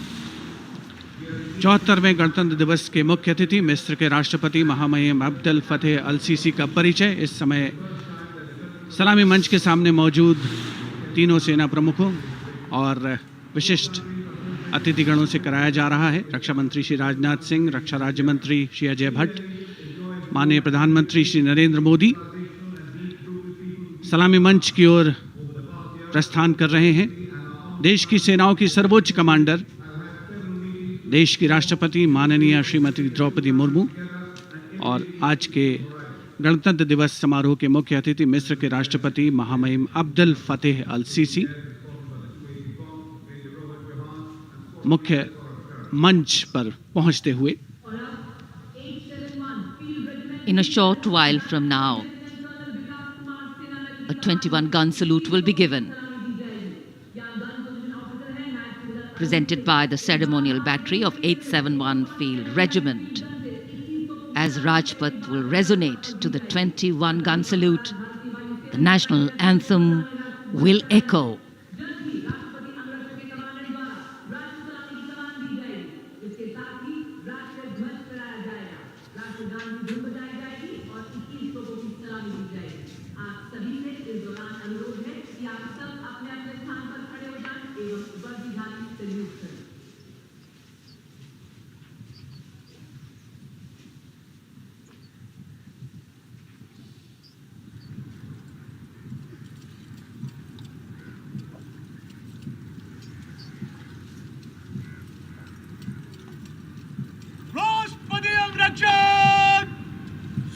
74वें गणतंत्र दिवस के मुख्य अतिथि मिस्र के राष्ट्रपति महामहिम अब्दुल फतेह अल CC का परिचय इस समय सलामी मंच के सामने मौजूद तीनों सेना प्रमुखों और विशिष्ट अतिथिगणों से कराया जा रहा है। रक्षा मंत्री श्री राजनाथ सिंह, रक्षा राज्य मंत्री श्री अजय भट्ट, माननीय प्रधानमंत्री श्री नरेंद्र मोदी सलामी मंच की ओर प्रस्थान कर रहे हैं। देश की सेनाओं की सर्वोच्च कमांडर, देश की राष्ट्रपति माननीय श्रीमती द्रौपदी मुर्मू और आज के गणतंत्र दिवस समारोह के मुख्य अतिथि मिस्र के राष्ट्रपति महामहिम अब्दुल फतेह अल सीसी मुख्य मंच पर पहुंचते हुए In a short while from now, a 21-gun salute will be given, presented by the ceremonial battery of 871 Field Regiment. As Rajpath will resonate to the 21-gun salute, the national anthem will echo.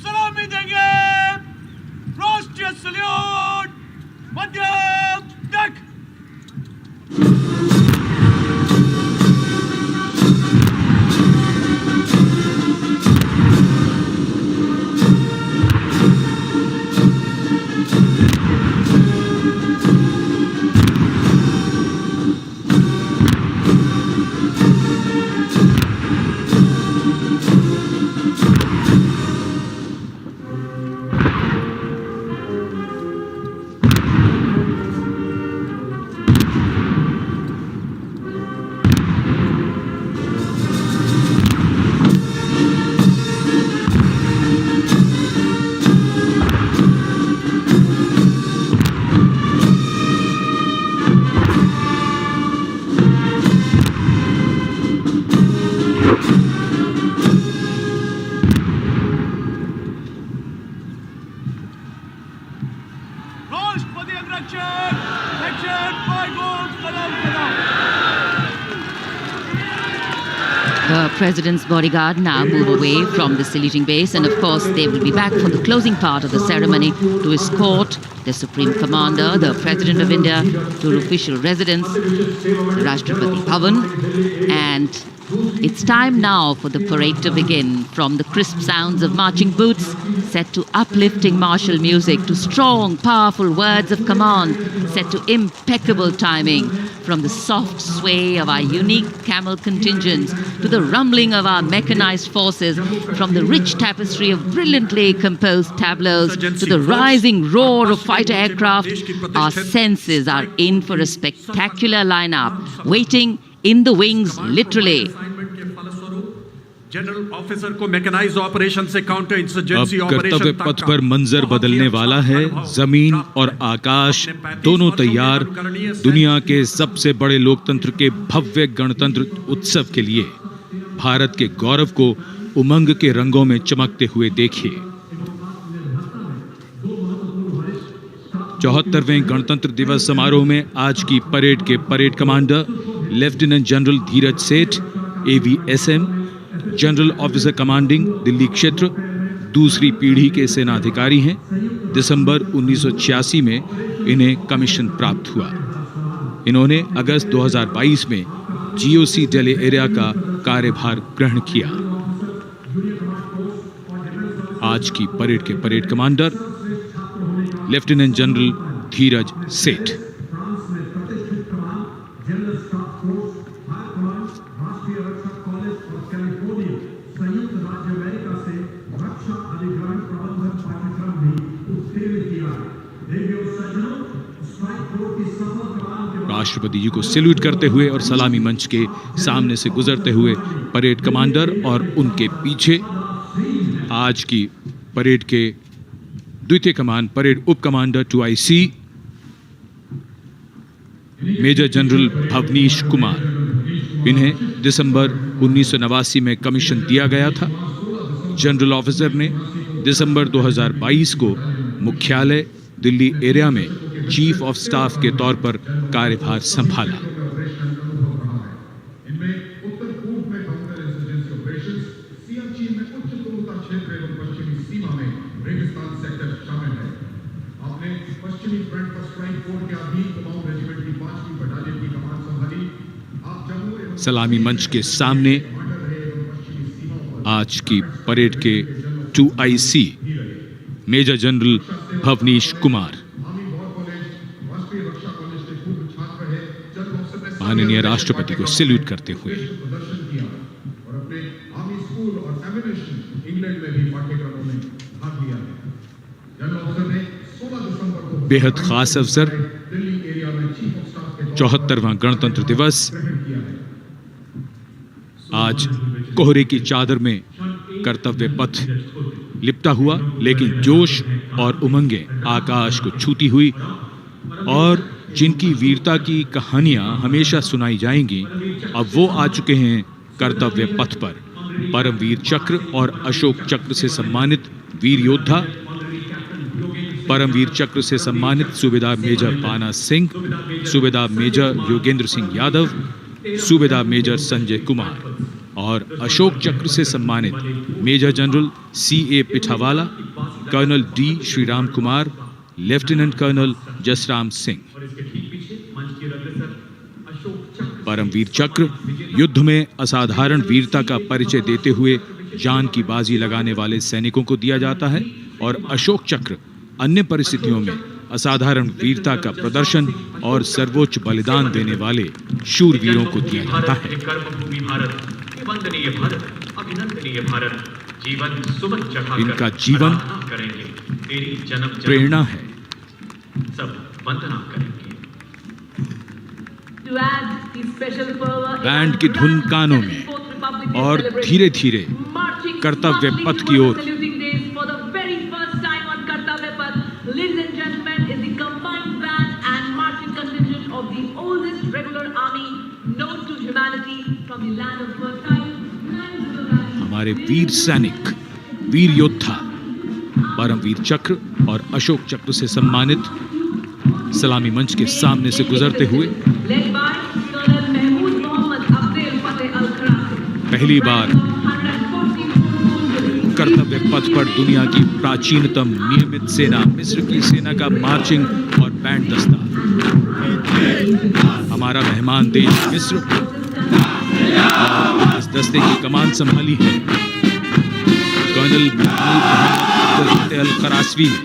सलामी देंगे। राष्ट्रीय salute, मध्यम तक। The President's bodyguard now move away from the saluting base, and of course they will be back for the closing part of the ceremony to escort the Supreme Commander, the President of India, to official residence, the Rashtrapati Bhavan. And it's time now for the parade to begin. From the crisp sounds of marching boots set to uplifting martial music, to strong, powerful words of command set to impeccable timing, from the soft sway of our unique camel contingents to the rumbling of our mechanized forces, from the rich tapestry of brilliantly composed tableaus to the rising roar of fighter aircraft, our senses are in for a spectacular lineup, waiting in the wings, literally. General officer को mechanised operation से counter insurgency अब operation कर्तव्य पथ पर मंजर बदलने वाला है। जमीन और आकाश दोनों तैयार दुनिया के सबसे बड़े लोकतंत्र के भव्य गणतंत्र उत्सव के लिए। भारत के गौरव को उमंग के रंगों में चमकते हुए देखिए। 74वें गणतंत्र दिवस समारोह में आज की परेड के परेड कमांडर लेफ्टिनेंट जनरल धीरज सेठ, AVSM, general officer commanding Delhi क्षेत्र, दूसरी पीढ़ी के सेनाधिकारी हैं। दिसंबर 1986 में इन्हें कमीशन प्राप्त हुआ। इन्होंने अगस्त 2022 में GOC दिल्ली एरिया का कार्यभार ग्रहण किया। आज की परेड के परेड कमांडर लेफ्टिनेंट जनरल धीरज सेठ। राष्ट्रपति जी को सैल्यूट करते हुए और सलामी मंच के सामने से गुजरते हुए परेड कमांडर और उनके पीछे आज की परेड के द्वितीय कमान परेड उप commander 2IC major general Bhavnish Kumar. इन्हें दिसंबर 1989 में कमीशन दिया गया था। जनरल ऑफिसर ने दिसंबर 2022 को मुख्यालय दिल्ली एरिया में चीफ ऑफ स्टाफ के तौर पर कार्यभार संभाला। सलामी मंच के सामने आज की परेड के 2IC major general Bhavnish Kumar. माननीय राष्ट्रपति को सैल्यूट करते हुए। बेहद खास अवसर 74वां गणतंत्र दिवस। आज कोहरे की चादर में कर्तव्य पथ लिपटा हुआ, लेकिन जोश और उमंगें आकाश को छूती हुई और जिनकी वीरता की कहानियां हमेशा सुनाई जाएंगी, अब वो आ चुके हैं कर्तव्य पथ पर। परमवीर चक्र और अशोक चक्र से सम्मानित वीर योद्धा, परमवीर चक्र से सम्मानित सूबेदार मेजर पाना सिंह, सूबेदार मेजर योगेंद्र सिंह यादव, सूबेदार मेजर संजय कुमार और अशोक चक्र से सम्मानित major general CA Pithawalla, colonel D Sriram Kumar, lieutenant colonel Jasram Singh. Paramvir Chakra युद्ध में असाधारण वीरता का परिचय देते हुए जान की बाजी लगाने वाले सैनिकों को दिया जाता है और अशोक चक्र अन्य परिस्थितियों में असाधारण वीरता का प्रदर्शन और सर्वोच्च बलिदान देने वाले शूरवीरों को दिया जाता है। इनका जीवन प्रेरणा है। बैंड की धुन कानों में और धीरे धीरे कर्तव्य पथ की ओर। हमारे वीर सैनिक, वीर योद्धा परमवीर चक्र और अशोक चक्र से सम्मानित सलामी मंच के सामने से गुजरते हुए पहली बार कर्तव्य पथ पर दुनिया की प्राचीनतम नियमित सेना मिस्र की सेना का मार्चिंग और बैंड दस्ता। हमारा मेहमान देश मिस्र और इस दस्ते की कमान संभाली है कर्नल महमूद अल करासवी ने।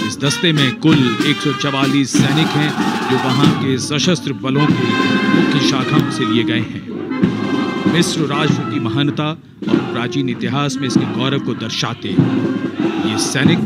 इस दस्ते में कुल 144 सैनिक हैं जो वहां के सशस्त्र बलों की मुख्य शाखाओं से लिए गए हैं। मिस्र राष्ट्र की महानता और प्राचीन इतिहास में इसके गौरव को दर्शाते ये सैनिक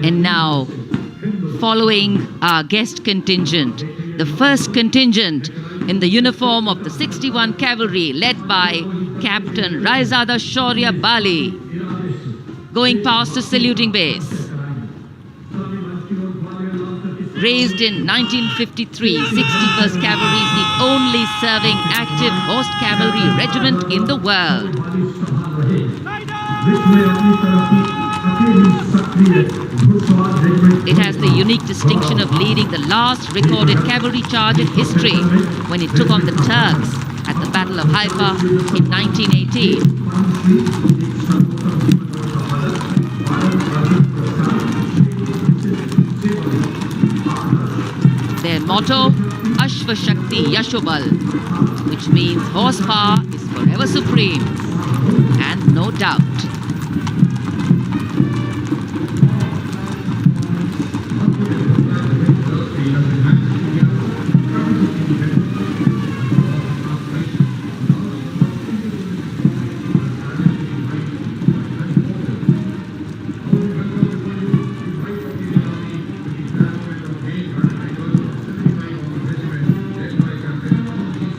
And now, following our guest contingent, the first contingent in the uniform of the 61 Cavalry, led by Captain Raizada Shaurya Bali, going past the saluting base. Raised in 1953, 61st Cavalry is the only serving active horse cavalry regiment in the world. It has the unique distinction of leading the last recorded cavalry charge in history when it took on the Turks at the Battle of Haifa in 1918. Their motto, Ashva Shakti Yashobal, which means horsepower is forever supreme, and no doubt.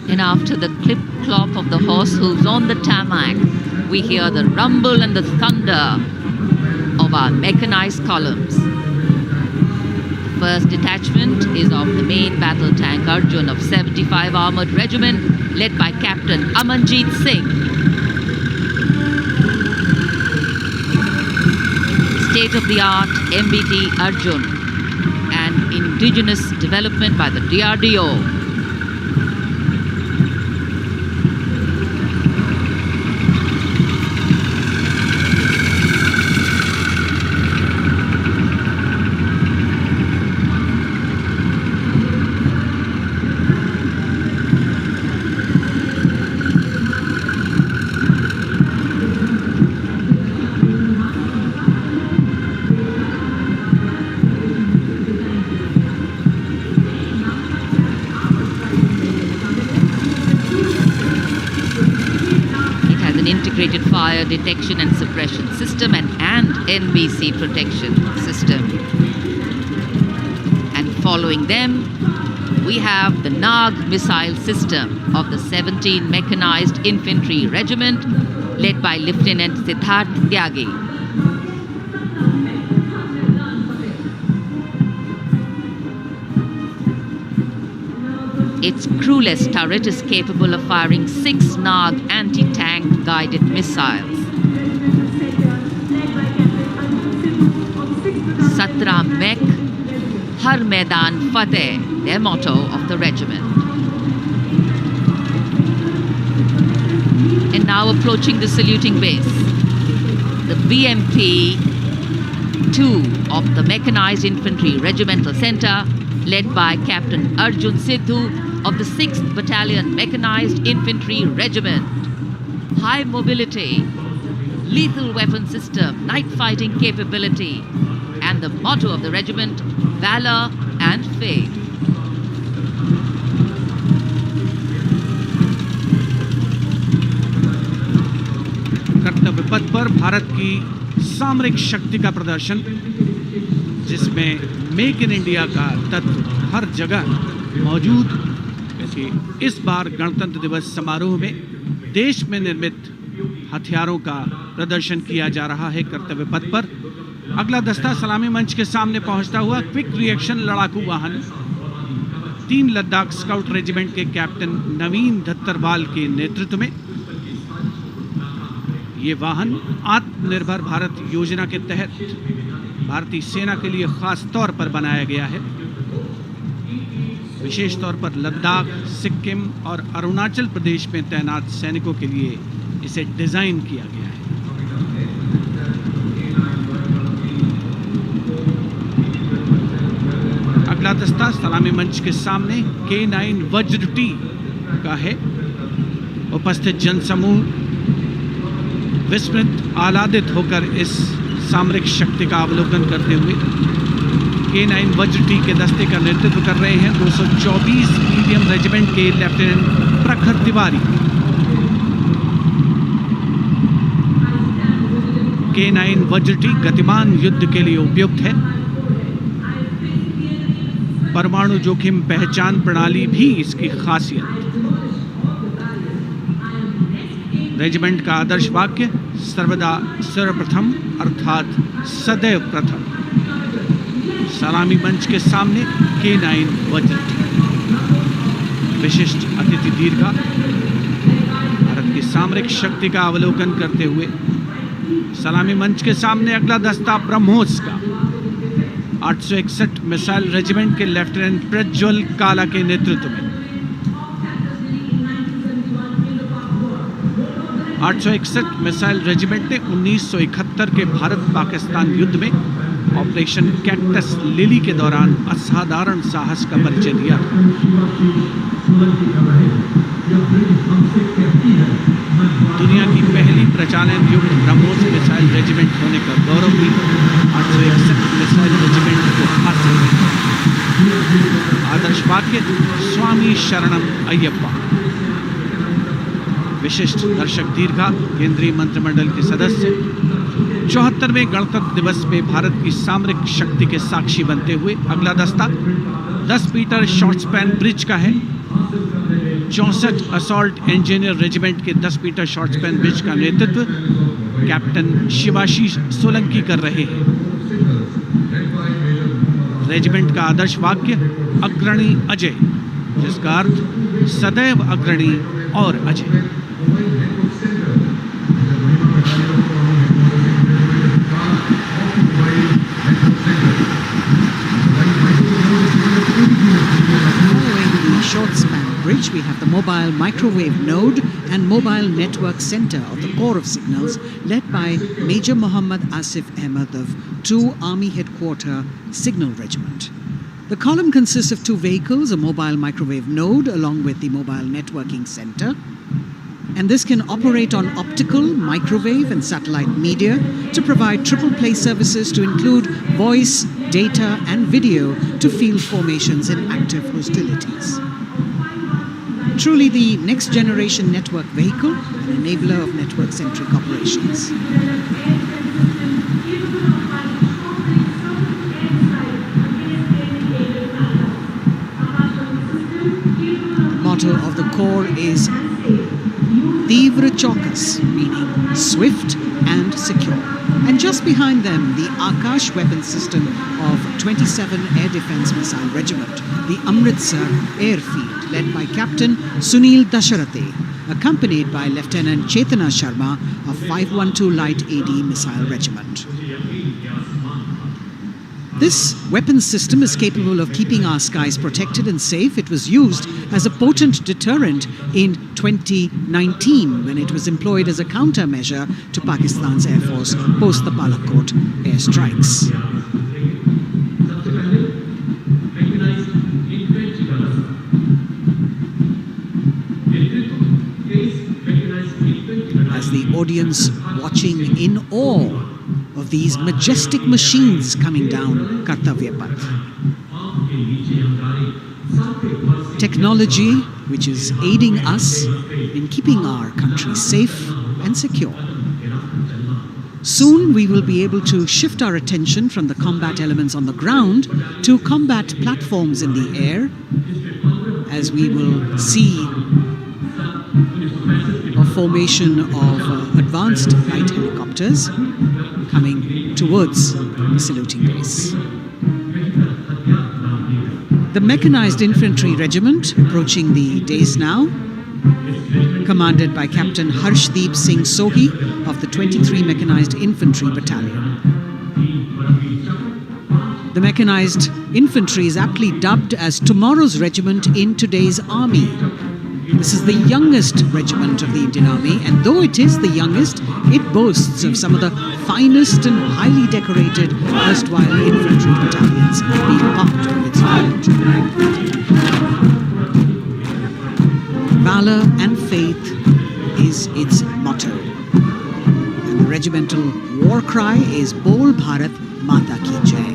And after the clip-clop of the horse hooves on the tarmac, we hear the rumble and the thunder of our mechanized columns. The first detachment is of the main battle tank Arjun of 75 Armoured Regiment, led by Captain Amanjeet Singh. State-of-the-art MBT Arjun, an indigenous development by the DRDO. Integrated fire detection and suppression system and NBC protection system. And following them, we have the Nag missile system of the 17 Mechanized Infantry Regiment, led by Lieutenant Siddharth Tyagi. Its crewless turret is capable of firing 6 Nag anti-tank guided missiles. Satra Mek, Har Maidan Fateh, their motto of the regiment. And now approaching the saluting base, the BMP 2 of the Mechanized Infantry Regimental Center, led by Captain Arjun Sidhu of the 6th Battalion Mechanized Infantry Regiment. High mobility, lethal weapon system, night fighting capability, and the motto of the regiment, valor and faith. कर्तव्य पथ पर भारत की सामरिक शक्ति का प्रदर्शन, जिसमें make in India का तत्व हर जगह मौजूद। इस बार गणतंत्र दिवस समारोह में देश में निर्मित हथियारों का प्रदर्शन किया जा रहा है कर्तव्य पथ पर। अगला दस्ता सलामी मंच के सामने पहुंचता हुआ क्विक रिएक्शन लड़ाकू वाहन 3 लद्दाख स्काउट रेजिमेंट के कैप्टन नवीन धत्तरवाल के नेतृत्व में। ये वाहन आत्मनिर्भर भारत योजना के तहत भारतीय सेना के लिए खास तौर पर बनाया गया है। विशेष तौर पर लद्दाख, सिक्किम और अरुणाचल प्रदेश में तैनात सैनिकों के लिए इसे डिजाइन किया गया है। अगला दस्ता सलामी मंच के सामने K9 वज्र टी का है। उपस्थित जनसमूह विस्मित आह्लादित होकर इस सामरिक शक्ति का अवलोकन करते हुए K9 वज्र टी के दस्ते का नेतृत्व कर रहे हैं 224 मीडियम रेजिमेंट के लेफ्टिनेंट प्रखर तिवारी। K9 वज्र टी गतिमान युद्ध के लिए उपयुक्त है। परमाणु जोखिम पहचान प्रणाली भी इसकी खासियत। रेजिमेंट का आदर्श वाक्य सर्वदा सर्वप्रथम अर्थात सदैव प्रथम। सलामी मंच के सामने K9 वज्र टी। विशिष्ट अतिथि दीर्घा भारत की सामरिक शक्ति का अवलोकन करते हुए सलामी मंच के सामने अगला दस्ता ब्रह्मोस का 861 मिसाइल रेजिमेंट के लेफ्टिनेंट प्रज्वल काला के नेतृत्व में। 861 मिसाइल रेजिमेंट ने 1971 के भारत पाकिस्तान युद्ध में ऑपरेशन कैक्टस लिली के दौरान असाधारण साहस का परिचय दिया। दुनिया की पहली प्रचालन युक्त ब्रह्मोस मिसाइल रेजिमेंट होने का गौरव भी 861 मिसाइल रेजिमेंट को हासिल है। आदर्श वाक्य स्वामी शरणम अय्यप्पा। विशिष्ट दर्शक दीर्घा केंद्रीय मंत्रिमंडल के सदस्य 74वें गणतंत्र दिवस में भारत की सामरिक शक्ति के साक्षी बनते हुए। अगला दस्ता 10 मीटर शॉर्ट स्पैन ब्रिज का है। 64 असॉल्ट इंजीनियर रेजिमेंट के 10 मीटर शॉर्ट स्पैन ब्रिज का नेतृत्व कैप्टन शिवाशीष सोलंकी कर रहे हैं। रेजिमेंट का आदर्श वाक्य अग्रणी अजय, जिसका अर्थ सदैव अग्रणी और Ajay. Short span bridge, we have the mobile microwave node and mobile network center of the Corps of Signals, led by Major Muhammad Asif Ahmed of 2 Army Headquarter Signal Regiment. The column consists of 2 vehicles, a mobile microwave node along with the mobile networking center. And this can operate on optical, microwave and satellite media to provide triple play services to include voice, data and video to field formations in active hostilities. Truly the next generation network vehicle, an enabler of network-centric operations. The motto of the Corps is Tivra Chaukas, meaning swift and secure. And just behind them, the Akash weapon system of 27 Air Defence Missile Regiment, the Amritsar Airfield, led by Captain Sunil Dasharathe, accompanied by Lieutenant Chetana Sharma of 512 Light AD Missile Regiment. This weapon system is capable of keeping our skies protected and safe. It was used as a potent deterrent in 2019 when it was employed as a countermeasure to Pakistan's Air Force post the Balakot airstrikes. As the audience watching in awe of these majestic machines coming down Kartavya Path. Technology which is aiding us in keeping our country safe and secure. Soon we will be able to shift our attention from the combat elements on the ground to combat platforms in the air, as we will see a formation of advanced light helicopters coming towards the saluting base. The Mechanized Infantry Regiment approaching the dais now, commanded by Captain Harshdeep Singh Sohi of the 23 Mechanized Infantry Battalion. The Mechanized Infantry is aptly dubbed as tomorrow's regiment in today's army. This is the youngest regiment of the Indian Army, and though it is the youngest, it boasts of some of the finest and highly decorated erstwhile infantry battalions being part of its unit. Valor and faith is its motto, and the regimental war cry is Bol Bharat Mata Ki Jai.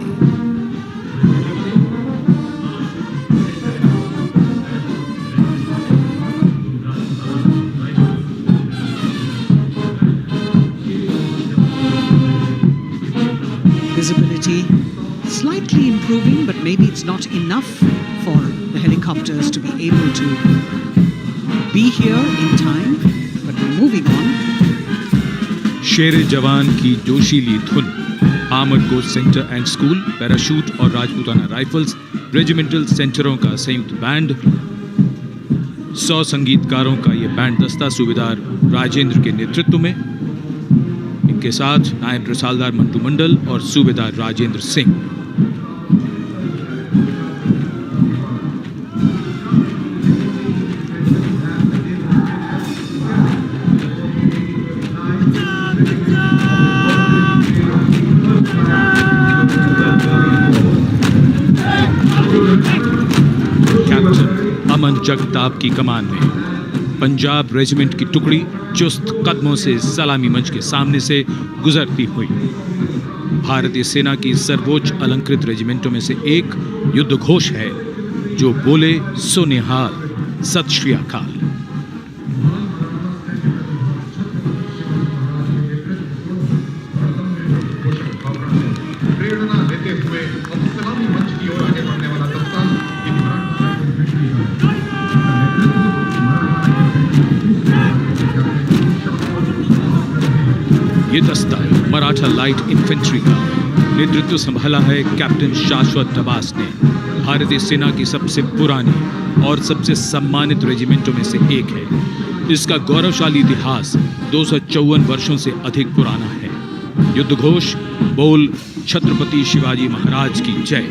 Visibility slightly improving, but maybe it's not enough for the helicopters to be able to be here in time, but we're moving on. शेरे जवान की जोशीली धुन, armoured corps centre and school, parachute और Rajputana rifles regimental सेंटरों का संयुक्त band, 100 संगीतकारों का ये band दस्ता सूबेदार राजेंद्र के नेतृत्व में, इनके साथ नायब रसालदार मंटू मंडल और सूबेदार राजेंद्र सिंह। कैप्टन अमन जगताप की कमान में पंजाब रेजिमेंट की टुकड़ी चुस्त कदमों से सलामी मंच के सामने से गुजरती हुई। भारतीय सेना की सर्वोच्च अलंकृत रेजिमेंटों में से एक युद्ध घोष है जो बोले सो निहाल, सत श्री अकाल। ये दस्ता मराठा लाइट इन्फेंट्री का नेतृत्व संभाला है कैप्टन शाश्वत डबास ने। भारतीय सेना की सबसे पुरानी और सबसे सम्मानित रेजिमेंटों में से एक है। इसका गौरवशाली इतिहास 254 वर्षों से अधिक पुराना है। युद्ध घोष बोल छत्रपति शिवाजी महाराज की जय।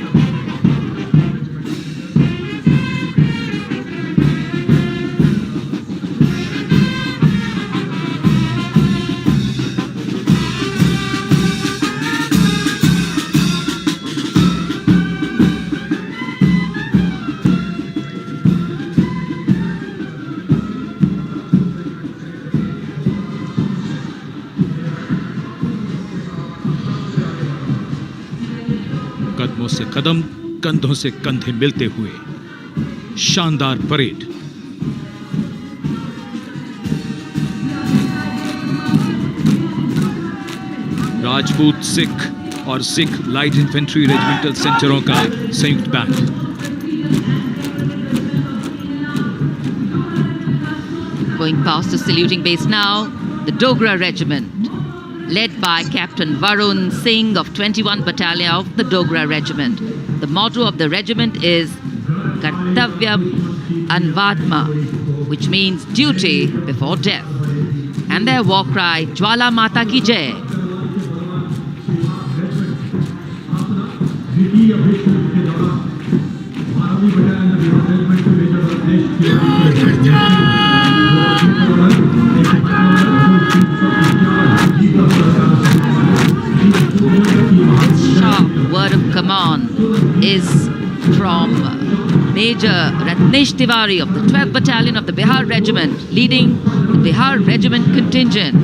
कदमों से कदम, कंधों से कंधे मिलते हुए शानदार परेड। राजपूत सिख और सिख लाइट इन्फेंट्री रेजिमेंटल सेंटरों का संयुक्त band. Going past the saluting base now, the Dogra Regiment, led by Captain Varun Singh of 21 Battalion of the Dogra Regiment. The motto of the regiment is Kartavyam Anvatma, which means duty before death. And their war cry, Jwala Mata Ki Jai. Sharp word of command is from Major Ratnesh Tiwari of the 12th Battalion of the Bihar Regiment, leading the Bihar Regiment contingent.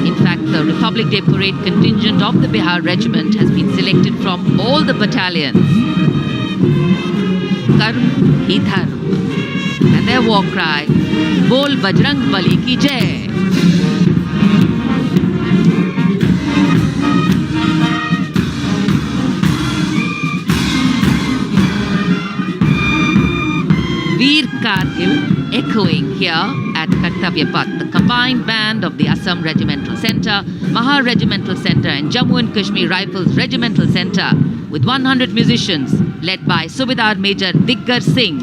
In fact, the Republic Day Parade contingent of the Bihar Regiment has been selected from all the battalions. Karm hi dharm. And their war cry, Bol Bajrang Bali ki Jai. Veer Kargil echoing here at Kartavya Path, the combined band of the Assam Regimental Centre, Maha Regimental Centre and Jammu and Kashmir Rifles Regimental Centre with 100 musicians led by Subedar Major Diggar Singh.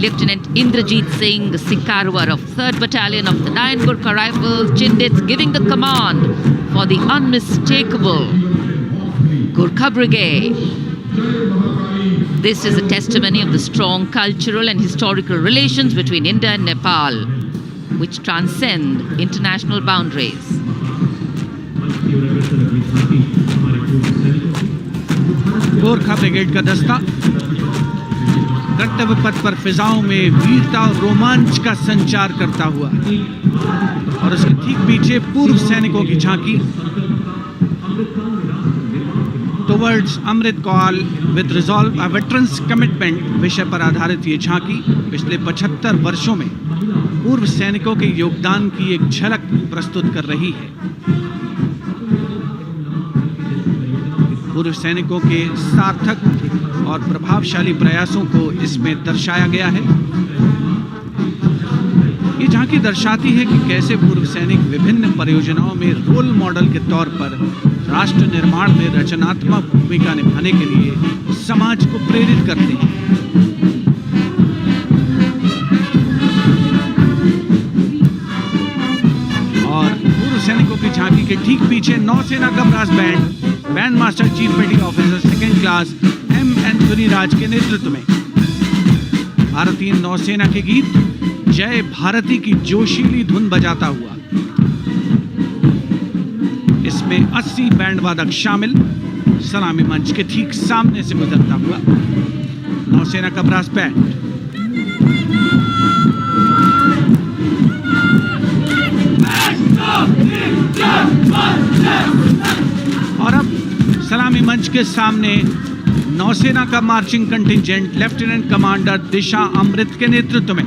Lieutenant Indrajit Singh, the Sikarwar of 3rd Battalion of the 9 Gurkha Rifles, Chindits, giving the command for the unmistakable Gurkha Brigade. This is a testimony of the strong cultural and historical relations between India and Nepal, which transcend international boundaries. Gorkha brigade का दस्ता कर्तव्य पथ पर फिजाओं में वीरता और रोमांच का संचार करता हुआ और उसके ठीक पीछे पूर्व सैनिकों की झांकी towards Amrit Kaal with resolve a veterans commitment विषय पर आधारित ये झांकी पिछले 75 वर्षों में पूर्व सैनिकों के योगदान की एक झलक प्रस्तुत कर रही है। पूर्व सैनिकों के सार्थक और प्रभावशाली प्रयासों को इसमें दर्शाया गया है। ये झांकी दर्शाती है कि कैसे पूर्व सैनिक विभिन्न परियोजनाओं में रोल मॉडल के तौर पर राष्ट्र निर्माण में रचनात्मक भूमिका निभाने के लिए समाज को प्रेरित करते हैं। और पूर्व सैनिकों की झांकी के ठीक पीछे नौसेना का brass band master chief petty officer 2nd class M Anthony Raj के नेतृत्व में भारतीय नौसेना के गीत जय भारती की जोशीली धुन बजाता हुआ इसमें 80 बैंड वादक शामिल सलामी मंच के ठीक सामने से गुजरता हुआ नौसेना का ब्रास बैंड। और अब सलामी मंच के सामने नौसेना का मार्चिंग कंटिंजेंट लेफ्टिनेंट कमांडर दिशा अमृत के नेतृत्व में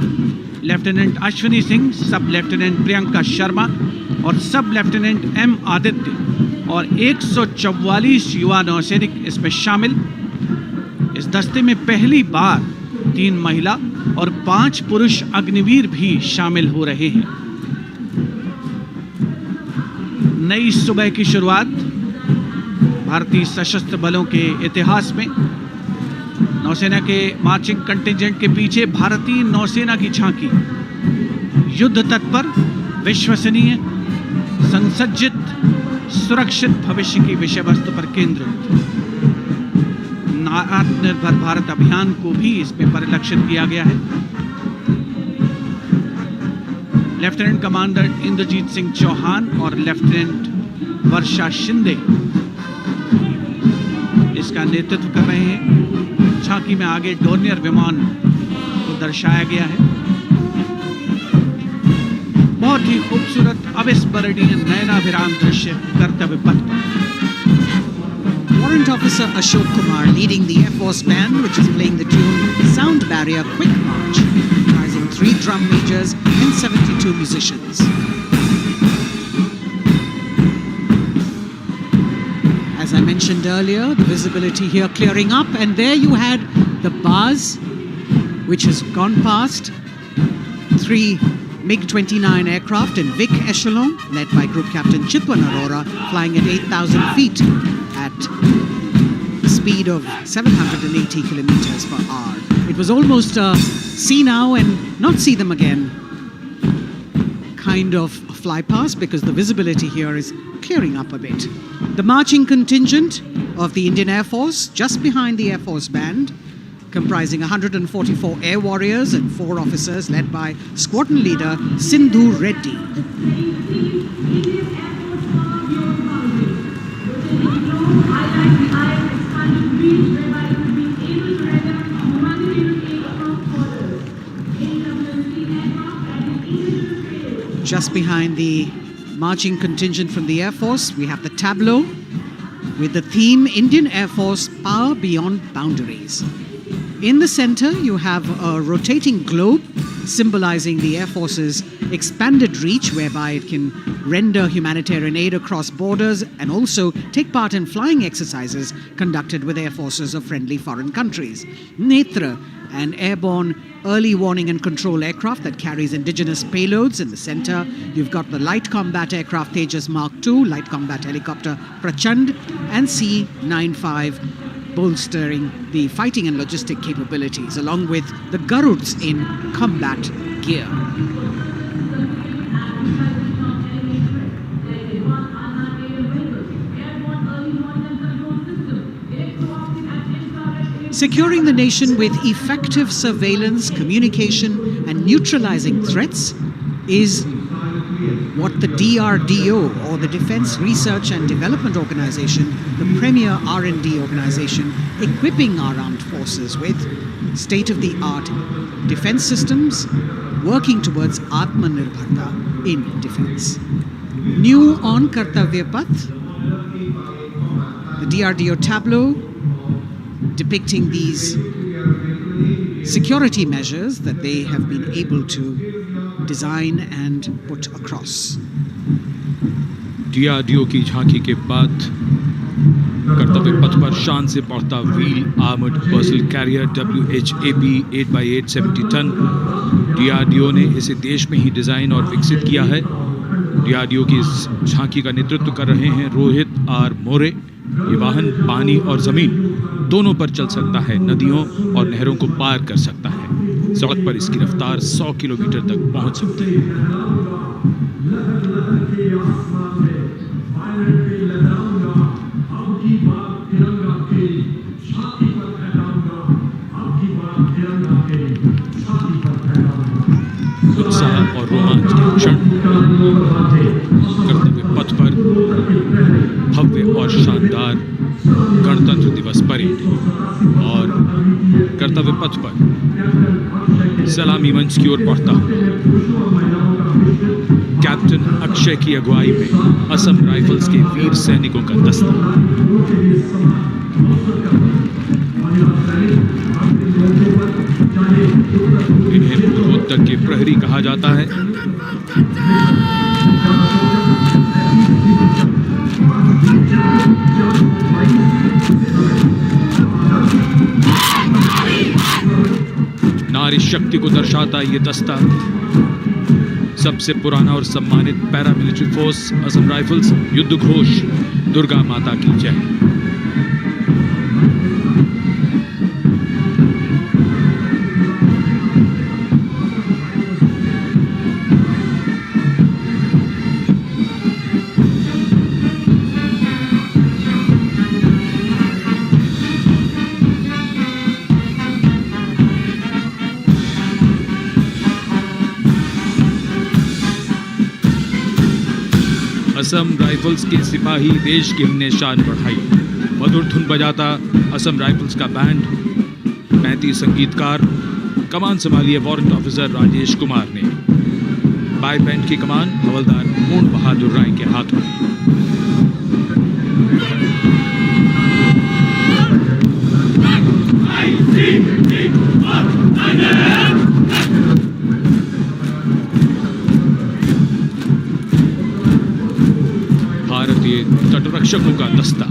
लेफ्टिनेंट अश्विनी सिंह, सब लेफ्टिनेंट प्रियंका शर्मा और सब लेफ्टिनेंट एम आदित्य और 144 युवा नौसैनिक इसमें शामिल। इस दस्ते में पहली बार 3 महिला और 5 पुरुष अग्निवीर भी शामिल हो रहे हैं। नई सुबह की शुरुआत भारतीय सशस्त्र बलों के इतिहास में। नौसेना के मार्चिंग कंटिंजेंट के पीछे भारतीय नौसेना की झांकी युद्ध तत्पर, विश्वसनीय, संसज्जित, सुरक्षित भविष्य की विषय वस्तु पर केंद्रित। आत्मनिर्भर भारत अभियान को भी इसमें परिलक्षित किया गया है। लेफ्टिनेंट कमांडर इंद्रजीत सिंह चौहान और लेफ्टिनेंट वर्षा शिंदे इसका नेतृत्व कर रहे हैं। झांकी में आगे डोर्नियर विमान को दर्शाया गया है। बहुत ही खूबसूरत अविस्मरणीय नयनाभिराम दृश्य कर्तव्य पथ पर। Warrant Officer Ashok Kumar leading the Air Force Band, which is playing the tune Sound Barrier Quick March, comprising 3 drum majors and 72 musicians. As I mentioned earlier, the visibility here clearing up, and there you had the bars, which has gone past 3 MiG-29 aircraft in Vic Echelon, led by Group Captain Chitwan Arora, flying at 8,000 feet at a speed of 780 kilometers per hour. It was almost a see now and not see them again kind of fly past, because the visibility here is clearing up a bit. The marching contingent of the Indian Air Force, just behind the Air Force Band, comprising 144 air warriors and 4 officers, led by squadron leader Sindhu Reddy. Just behind the marching contingent from the Air Force. We have the tableau with the theme Indian Air Force Power Beyond Boundaries. In the center, you have a rotating globe symbolizing the Air Force's expanded reach, whereby it can render humanitarian aid across borders and also take part in flying exercises conducted with air forces of friendly foreign countries. Netra, an airborne early warning and control aircraft that carries indigenous payloads in the center. You've got the light combat aircraft Tejas Mark II, light combat helicopter Prachand, and C-95 bolstering the fighting and logistic capabilities, along with the Garuds in combat gear. Securing the nation with effective surveillance, communication, and neutralizing threats is what the DRDO, or the Defense Research and Development Organization, the premier R&D organization, equipping our armed forces with state-of-the-art defense systems, working towards Atmanirbharta in defense. New on Kartavya Path, the DRDO tableau depicting these security measures that they have been able to design and put across. DRDO की झांकी के बाद कर्तव्य पथ पर शान से पहुंचता wheel armoured personnel carrier WHAP 8x8 70 ton. DRDO ने इसे देश में ही डिजाइन और विकसित किया है। डीआरडीओ की इस झांकी का नेतृत्व कर रहे हैं रोहित आर मोरे। ये वाहन पानी और जमीन दोनों पर चल सकता है, नदियों और नहरों को पार कर सकता है। सड़क पर इसकी रफ्तार 100 किलोमीटर तक पहुंच सकती है। उत्साह और रोमांच के क्षण, कर्तव्य पथ पर भव्य और शानदार गणतंत्र दिवस परेड और कर्तव्य पथ पर सलामी मंच की ओर बढ़ता कैप्टन अक्षय की अगुवाई में असम राइफल्स के वीर सैनिकों का दस्ता। इन्हें पूर्वोत्तर के प्रहरी कहा जाता है। नारी शक्ति को दर्शाता ये दस्ता सबसे पुराना और सम्मानित पैरामिलिट्री फोर्स असम राइफल्स युद्ध घोष दुर्गा माता की जय। असम राइफल्स के सिपाही देश की हमने शान बढ़ाई। मधुर धुन बजाता असम राइफल्स का बैंड, 35 संगीतकार, कमान संभालिए वारंट ऑफिसर राजेश कुमार ने। बाय बैंड की कमान हवलदार पूर्ण बहादुर राय के हाथों में। भारतीय तटरक्षकों का दस्ता,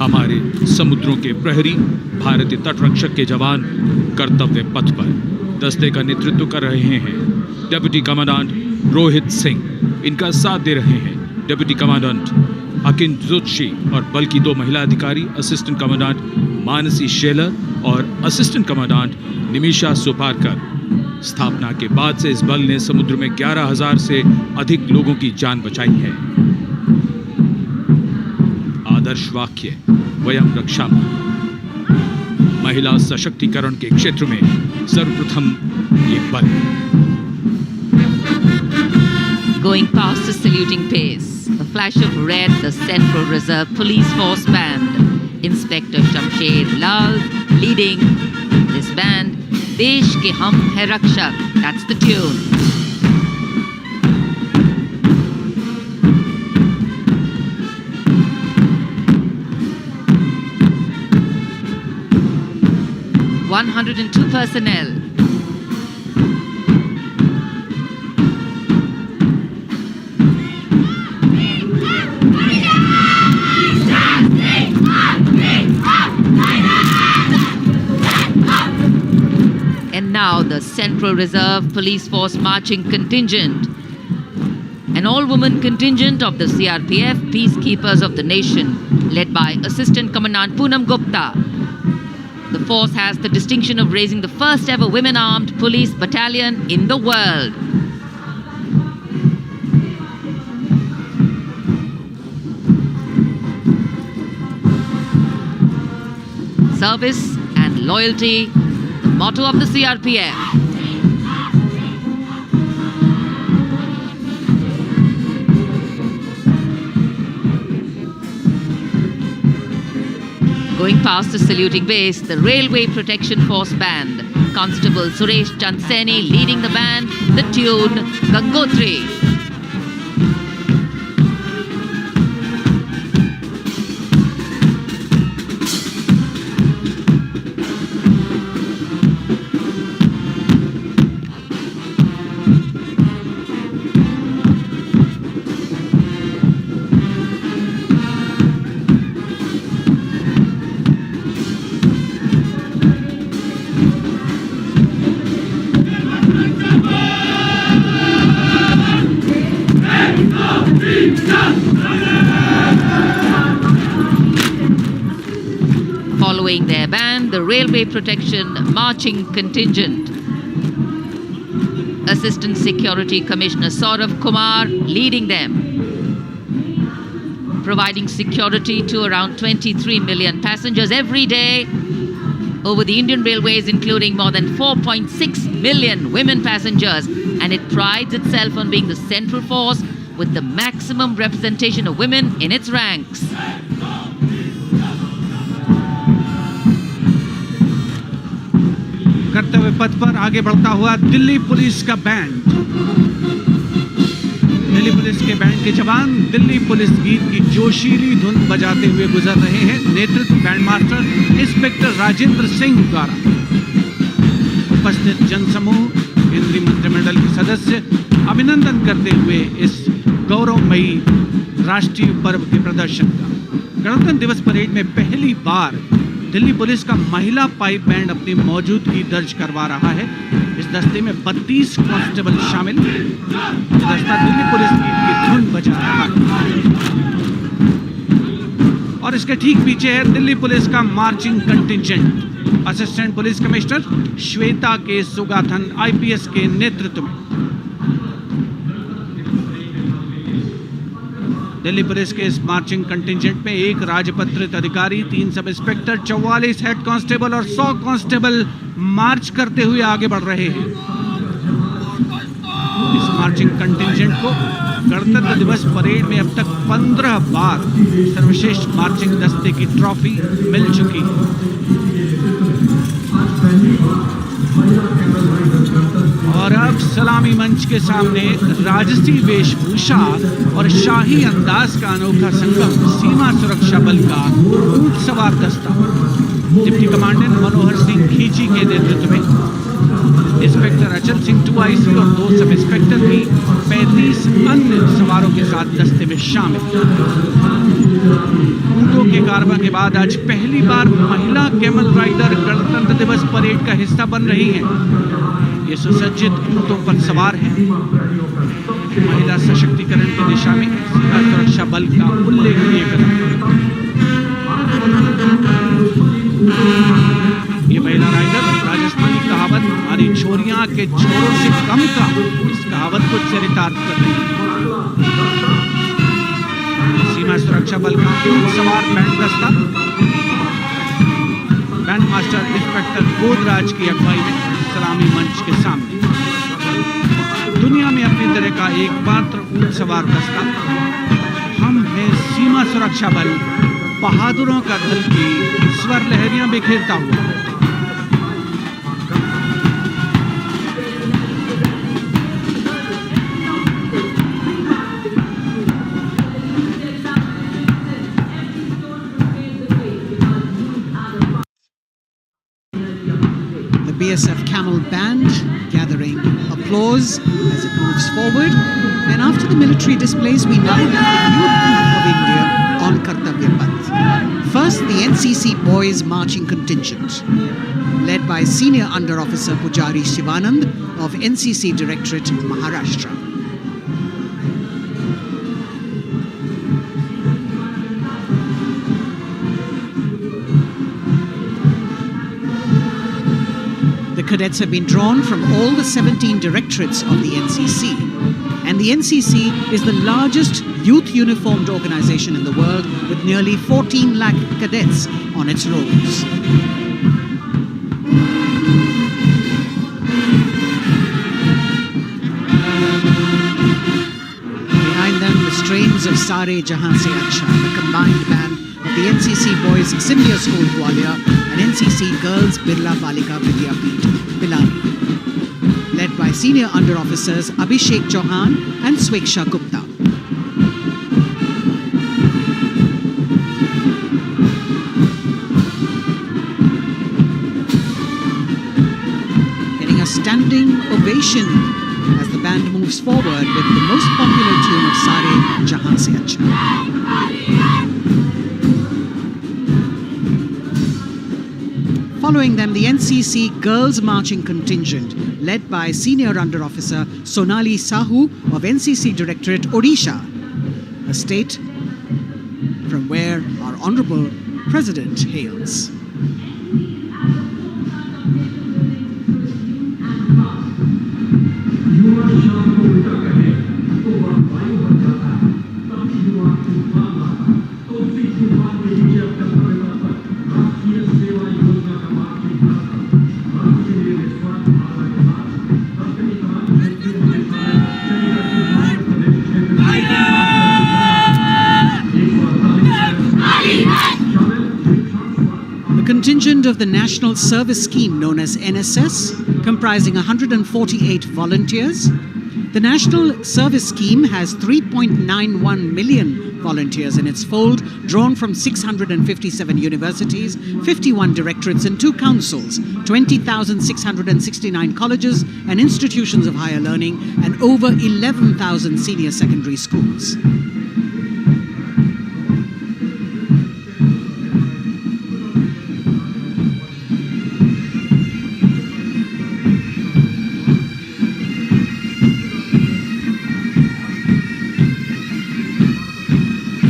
हमारे समुद्रों के प्रहरी, भारतीय तटरक्षक के जवान कर्तव्य पथ पर दस्ते का नेतृत्व कर रहे हैं डिप्टी कमांडेंट रोहित सिंह। इनका साथ दे रहे हैं डिप्टी कमांडेंट अकिन जोशी और बल की 2 महिला अधिकारी, असिस्टेंट कमांडेंट मानसी शेलर और असिस्टेंट कमांडेंट निमिषा सुपारकर। स्थापना के बाद से इस बल ने समुद्र में 11,000 से अधिक लोगों की जान बचाई है। आदर्श वाक्य वयम रक्षामः। महिला सशक्तिकरण के क्षेत्र में सर्वप्रथम ये बल। Going past the saluting pace, a flash of red, the Central Reserve Police Force Band. Inspector Shamsher Lal leading this band. देश के हम है रक्षक. That's the tune. 102 personnel. And now the Central Reserve Police Force marching contingent, an all-woman contingent of the CRPF, Peacekeepers of the Nation, led by Assistant Commandant Poonam Gupta. The force has the distinction of raising the first ever women-armed police battalion in the world. Service and loyalty, the motto of the CRPF. Going past the saluting base, the Railway Protection Force Band. Constable Suresh Chandseni leading the band, the tune Gangotri. Following their band, the Railway Protection Marching Contingent. Assistant Security Commissioner Saurav Kumar leading them, providing security to around 23 million passengers every day over the Indian Railways, including more than 4.6 million women passengers, and it prides itself on being the central force with the maximum representation of women in its ranks. कर्तव्य पथ पर आगे बढ़ता हुआ Delhi police का band. Delhi police के band के जवान दिल्ली पुलिस गीत की जोशीली धुन बजाते हुए गुजर रहे हैं। नेतृत्व band master inspector Rajendra Singh द्वारा। उपस्थित जनसमूह, केंद्रीय मंत्रिमंडल के सदस्य अभिनंदन करते हुए इस गौरवमयी राष्ट्रीय पर्व के प्रदर्शन का। गणतंत्र दिवस परेड में पहली बार दिल्ली पुलिस का महिला पाइप बैंड अपनी मौजूदगी दर्ज करवा रहा है। इस दस्ते में 32 कांस्टेबल शामिल। ये दस्ता दिल्ली पुलिस गीत की धुन बजा रहा है और इसके ठीक पीछे है दिल्ली पुलिस का marching contingent. Assistant police commissioner Shweta के सुगाथन IPS के नेतृत्व में। दिल्ली पुलिस के इस मार्चिंग कंटिंजेंट में एक राजपत्रित अधिकारी, 3 सब इंस्पेक्टर, 44 हेड कांस्टेबल और 100 कांस्टेबल मार्च करते हुए आगे बढ़ रहे हैं। इस मार्चिंग कंटिंजेंट को गणतंत्र दिवस परेड में अब तक 15 बार सर्वश्रेष्ठ मार्चिंग दस्ते की ट्रॉफी मिल चुकी है। और अब सलामी मंच के सामने राजसी वेशभूषा और शाही अंदाज का अनोखा संगम, सीमा सुरक्षा बल का ऊंट सवार दस्ता डिप्टी कमांडेंट मनोहर सिंह खींची के नेतृत्व में। इंस्पेक्टर अचल सिंह 2IC और 2 सब इंस्पेक्टर भी 35 अन्य सवारों के साथ दस्ते में शामिल। ऊंटों के कारवां के बाद आज पहली बार महिला कैमल राइडर गणतंत्र दिवस परेड का हिस्सा बन रही हैं। ये सुसज्जित ऊंटों पर सवार हैं। महिला सशक्तिकरण की दिशा में सीमा सुरक्षा बल का उल्लेखनीय कदम। ये महिला राइडर राजस्थानी कहावत हमारी छोरियां के छोरों से कम का, इस कहावत को चरितार्थ कर रही है। सीमा सुरक्षा बल का ऊंट सवार बैंड दस्ता बैंड मास्टर इंस्पेक्टर गोदराज की अगुवाई में सलामी मंच के सामने। दुनिया में अपनी तरह का एकमात्र ऊंट सवार दस्ता हम हैं। सीमा सुरक्षा बल बहादुरों का दल की स्वर लहरियां बिखेरता हुआ। Camel Band gathering applause as it moves forward. And after the military displays, we now have the youth of India on Kartavya Path. First, the NCC Boys Marching Contingent, led by Senior Under Officer Pujari Shivanand of NCC Directorate, Maharashtra. The cadets have been drawn from all the 17 directorates of the NCC. And the NCC is the largest youth uniformed organization in the world with nearly 14 lakh cadets on its rolls. Behind them, the strains of Sare Jahan Se Acha, the combined band of the NCC Boys Senior School Gwalior and NCC Girls Birla Balika Vidyapeeth Pilani, led by Senior Under Officers Abhishek Chauhan and Sweksha Gupta. Getting a standing ovation as the band moves forward with the most popular tune of Sare Jahan Se Acha. Following them, the NCC Girls Marching Contingent, led by Senior Under Officer Sonali Sahu of NCC Directorate, Odisha, a state from where our Honorable President hails. Contingent of the National Service Scheme known as NSS, comprising 148 volunteers. The National Service Scheme has 3.91 million volunteers in its fold, drawn from 657 universities, 51 directorates and 2 councils, 20,669 colleges and institutions of higher learning, and over 11,000 senior secondary schools.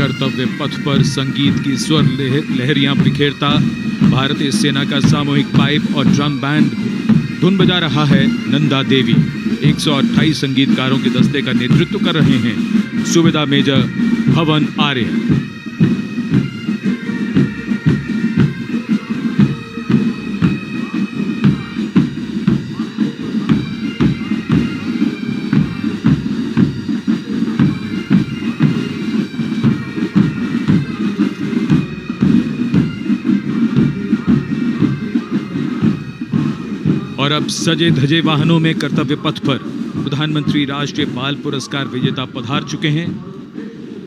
कर्तव्य पथ पर संगीत की स्वर लहरियां बिखेरता भारतीय सेना का सामूहिक पाइप और ड्रम बैंड धुन बजा रहा है। नंदा देवी 128 संगीतकारों के दस्ते का नेतृत्व कर रहे हैं। सुविधा मेजर भवन आर्य। और अब सजे धजे वाहनों में कर्तव्य पथ पर प्रधानमंत्री राष्ट्रीय बाल पुरस्कार विजेता पधार चुके हैं।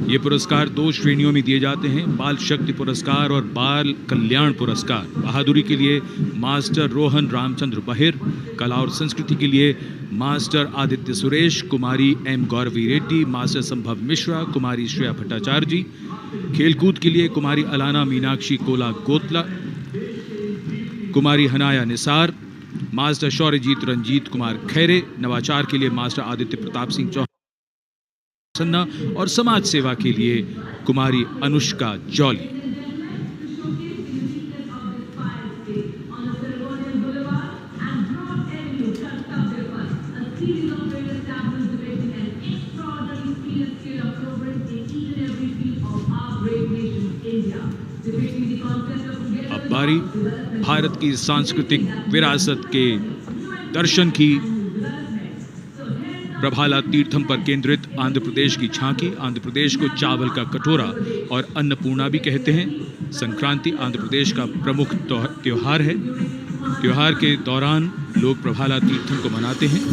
ये पुरस्कार 2 श्रेणियों में दिए जाते हैं, बाल शक्ति पुरस्कार और बाल कल्याण पुरस्कार। बहादुरी के लिए मास्टर रोहन रामचंद्र बहिर, कला और संस्कृति के लिए मास्टर आदित्य सुरेश, कुमारी एम गौरवी रेड्डी, मास्टर संभव मिश्रा, कुमारी श्रेया भट्टाचार्य जी, खेलकूद के लिए कुमारी अलाना मीनाक्षी कोला गोतला, कुमारी हनाया निसार, मास्टर शौर्यजीत रंजीत कुमार खैरे, नवाचार के लिए मास्टर आदित्य प्रताप सिंह चौहान और समाज सेवा के लिए कुमारी अनुष्का जौली। अब बारी भारत की सांस्कृतिक विरासत के दर्शन की। प्रभाला तीर्थम पर केंद्रित आंध्र प्रदेश की झांकी। आंध्र प्रदेश को चावल का कटोरा और अन्नपूर्णा भी कहते हैं। संक्रांति आंध्र प्रदेश का प्रमुख त्योहार है। त्योहार के दौरान लोग प्रभाला तीर्थम को मनाते हैं।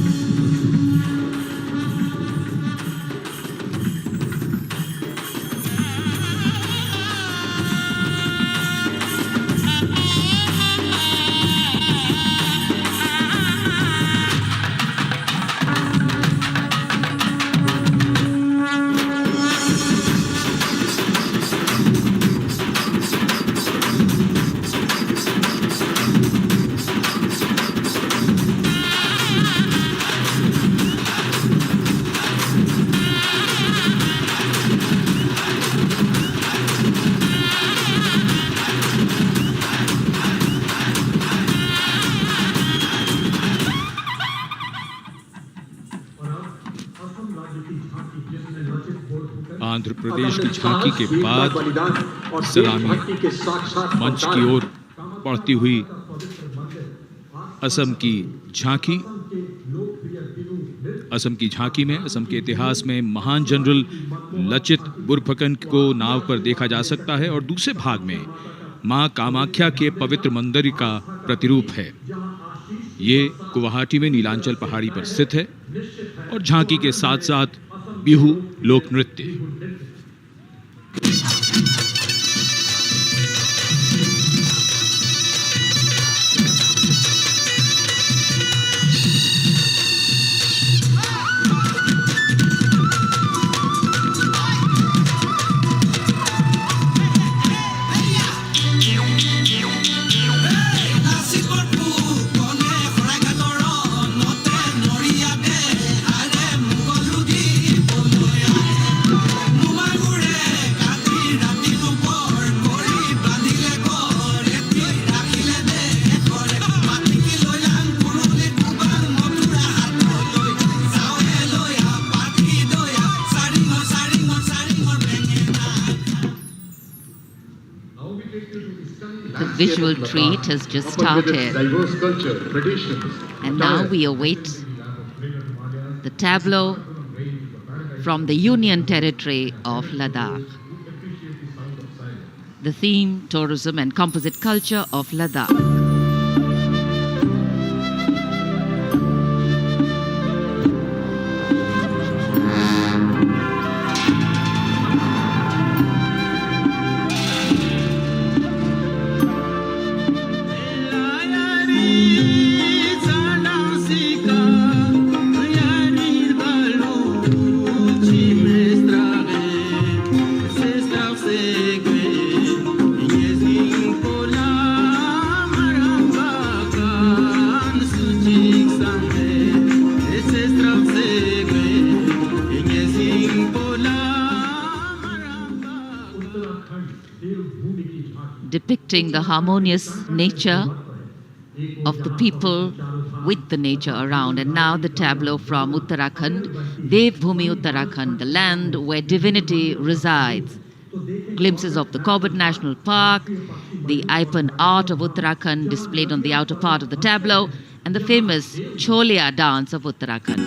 प्रदेश की झांकी के बाद सलामी मंच की ओर बढ़ती हुई असम की झांकी। असम की झांकी में असम के इतिहास में महान जनरल लचित बोरफुकन को नाव पर देखा जा सकता है और दूसरे भाग में मां कामाख्या के पवित्र मंदिर का प्रतिरूप है। ये गुवाहाटी में नीलांचल पहाड़ी पर स्थित है और झांकी के साथ साथ बिहू लोक नृत्य। The visual treat has just started. And now we await the tableau from the Union Territory of Ladakh. The theme, tourism and composite culture of Ladakh. Depicting the harmonious nature of the people with the nature around. And now the tableau from Uttarakhand, Devbhoomi Uttarakhand, the land where divinity resides. Glimpses of the Corbett National Park, the Ipan art of Uttarakhand displayed on the outer part of the tableau, and the famous Cholia dance of Uttarakhand.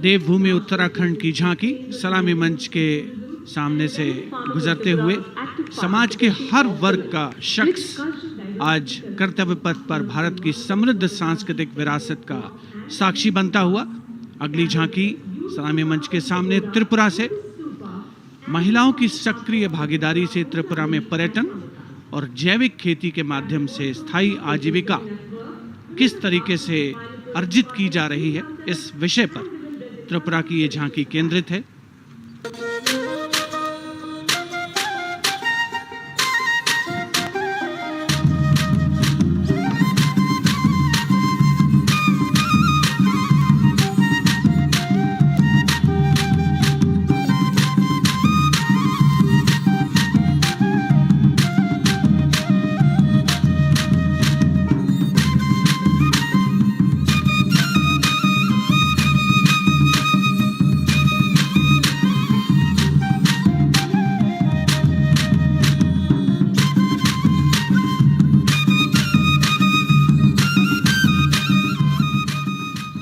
देवभूमि उत्तराखंड की झांकी सलामी मंच के सामने से गुजरते हुए समाज के हर वर्ग का शख्स आज कर्तव्य पथ पर भारत की समृद्ध सांस्कृतिक विरासत का साक्षी बनता हुआ। अगली झांकी सलामी मंच के सामने त्रिपुरा से महिलाओं की सक्रिय भागीदारी से त्रिपुरा में पर्यटन और जैविक खेती के माध्यम से स्थायी आजीविका किस तरीके से अर्जित की जा रही है, इस विषय पर त्रिपुरा की ये झांकी केंद्रित है।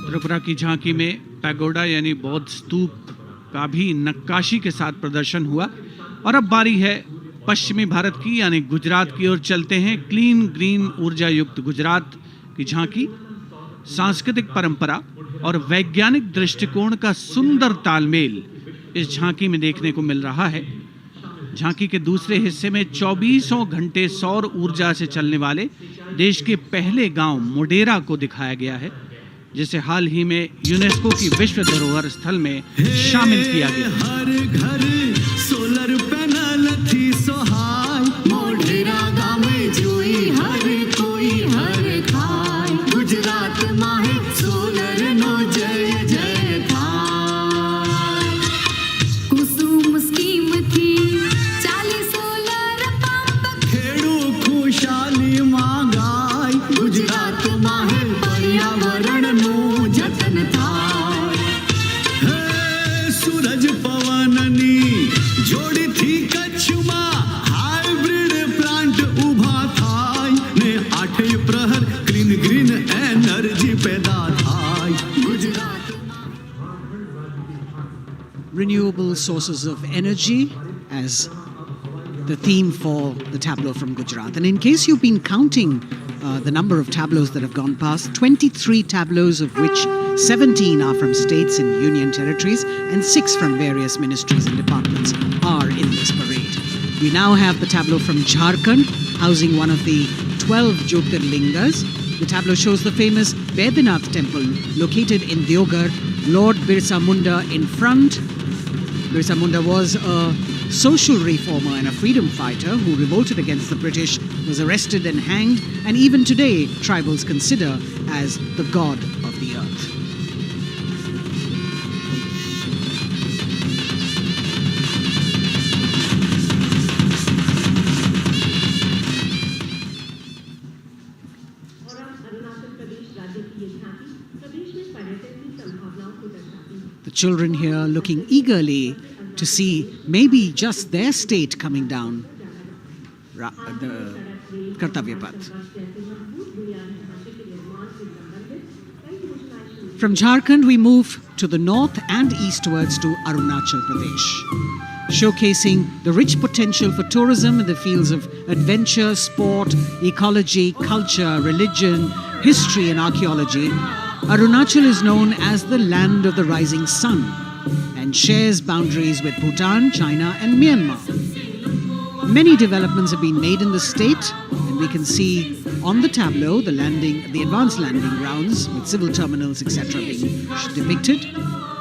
त्रिपुरा की झांकी में पैगोडा यानी बौद्ध स्तूप का भी नक्काशी के साथ प्रदर्शन हुआ। और अब बारी है पश्चिमी भारत की यानी गुजरात की ओर चलते हैं। क्लीन ग्रीन ऊर्जा युक्त गुजरात की झांकी सांस्कृतिक परंपरा और वैज्ञानिक दृष्टिकोण का सुंदर तालमेल इस झांकी में देखने को मिल रहा है। झांकी के दूसरे हिस्से में 24 घंटे सौर ऊर्जा से चलने वाले देश के पहले गांव मोडेरा को दिखाया गया है, जिसे हाल ही में यूनेस्को की विश्व धरोहर स्थल में शामिल किया गया। हर घर सोलर पैनल थी सोहाय, मोढेरा गाँव में जोई हर कोई हर खाय, गुजरात माहे सोलर नो जय जय थाय। कुसुम स्कीम थी 40 सोलर पंप, खेडू खुशाली मांगाय, गुजरात माहे पर्यावरण नो जतन थाय। सूरज पवननी जोड़ी थी कच्छमा, हाइब्रिड प्लांट उभा थाय ने 8 प्रहर ग्रीन ग्रीन एनर्जी पैदा थाय। Gujarat Renewable sources of energy as the theme for the tableau from Gujarat. And in case you've been counting the number of tableaus that have gone past, 23 tableaus, of which 17 are from states and union territories and 6 from various ministries and departments are in this parade. We now have the tableau from Jharkhand, housing one of the 12 Jyotirlingas. The tableau shows the famous Baidyanath temple located in Deoghar, Lord Birsa Munda in front. Birsa Munda was a social reformer and a freedom fighter who revolted against the British, was arrested and hanged, and even today tribals consider as the god of the earth. The children here looking eagerly to see maybe just their state coming down the Kartavya Path. From Jharkhand, we move to the north and eastwards to Arunachal Pradesh, showcasing the rich potential for tourism in the fields of adventure, sport, ecology, culture, religion, history and archaeology. Arunachal is known as the land of the rising sun and shares boundaries with Bhutan, China and Myanmar. Many developments have been made in the state, and we can see on the tableau the advanced landing grounds with civil terminals, etc. being depicted.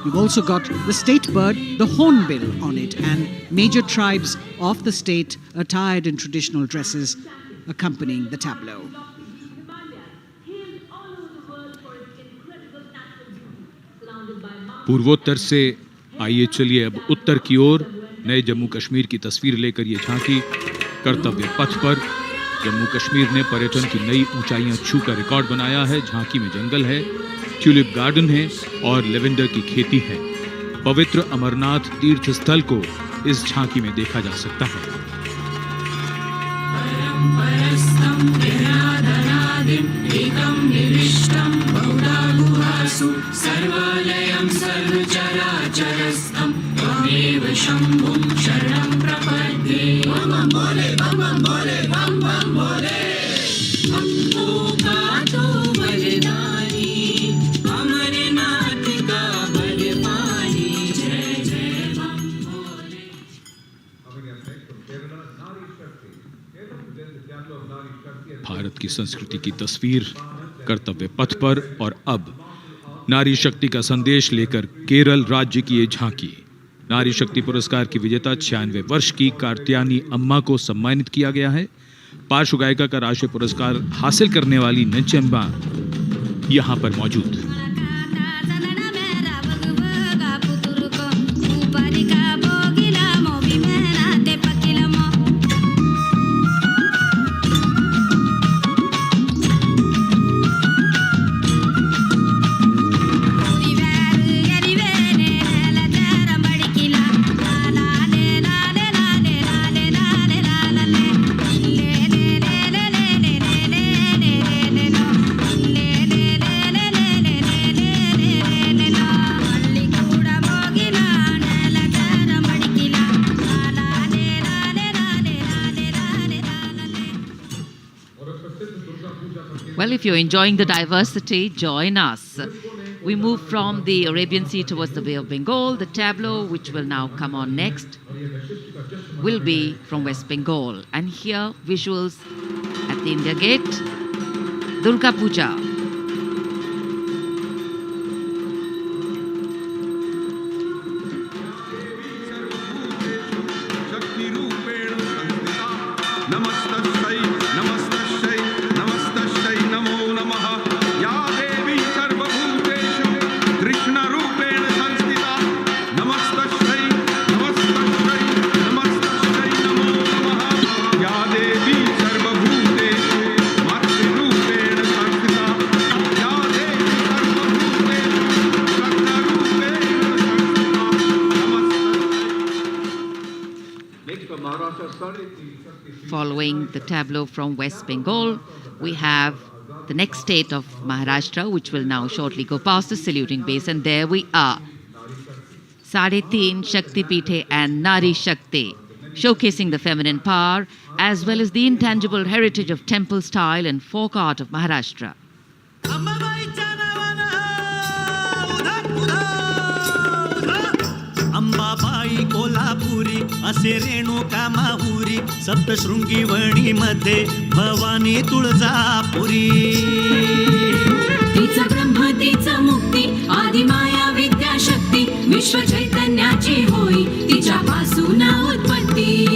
We've also got the state bird, the hornbill, on it, and major tribes of the state attired in traditional dresses accompanying the tableau. पूर्वोत्तर से आइए चलिए अब उत्तर की ओर नए जम्मू कश्मीर की तस्वीर लेकर ये झांकी कर्तव्य पथ पर। जम्मू कश्मीर ने पर्यटन की नई ऊंचाइयां छूकर रिकॉर्ड बनाया है। झांकी में जंगल है, ट्यूलिप गार्डन है और लेवेंडर की खेती है। पवित्र अमरनाथ तीर्थ स्थल को इस झांकी में देखा जा सकता है। सर्वालयं सर्वचराचरस्थं त्वमेव शम्भुं शरणं प्रपद्ये। बम बम बोले बम बम बोले बम बम बोले। भक्तों का तो बलिदानी अमरनाथ का बलवानी, जय जय बम बोले। भारत की संस्कृति की तस्वीर कर्तव्य पथ पर, और अब नारी शक्ति का संदेश लेकर केरल राज्य की ये झांकी। नारी शक्ति पुरस्कार की विजेता 96 वर्ष की कार्त्यानी अम्मा को सम्मानित किया गया है। पार्श्व गायिका का राष्ट्रीय पुरस्कार हासिल करने वाली नंची अम्मा यहां पर मौजूद। Well, if you're enjoying the diversity, join us. We move from the Arabian Sea towards the Bay of Bengal, the tableau, which will now come on next. will be from West Bengal. And here, visuals at the India Gate, Durga Puja. Following the tableau from West Bengal, we have the next state of Maharashtra, which will now shortly go past the saluting base. And there we are. Sade Teen Shakti Pithe and Nari Shakti, showcasing the feminine power as well as the intangible heritage of temple style and folk art of Maharashtra. Ambabai Kolhapuri असे रेणुका माहुरी सप्तशृंगी वणी मध्ये भवानी तुळजापुरी तिचा ब्रह्म तिचा मुक्ती आदि माया विद्या शक्ती विश्व चैतन्याची होई तिच्या पासून उत्पत्ती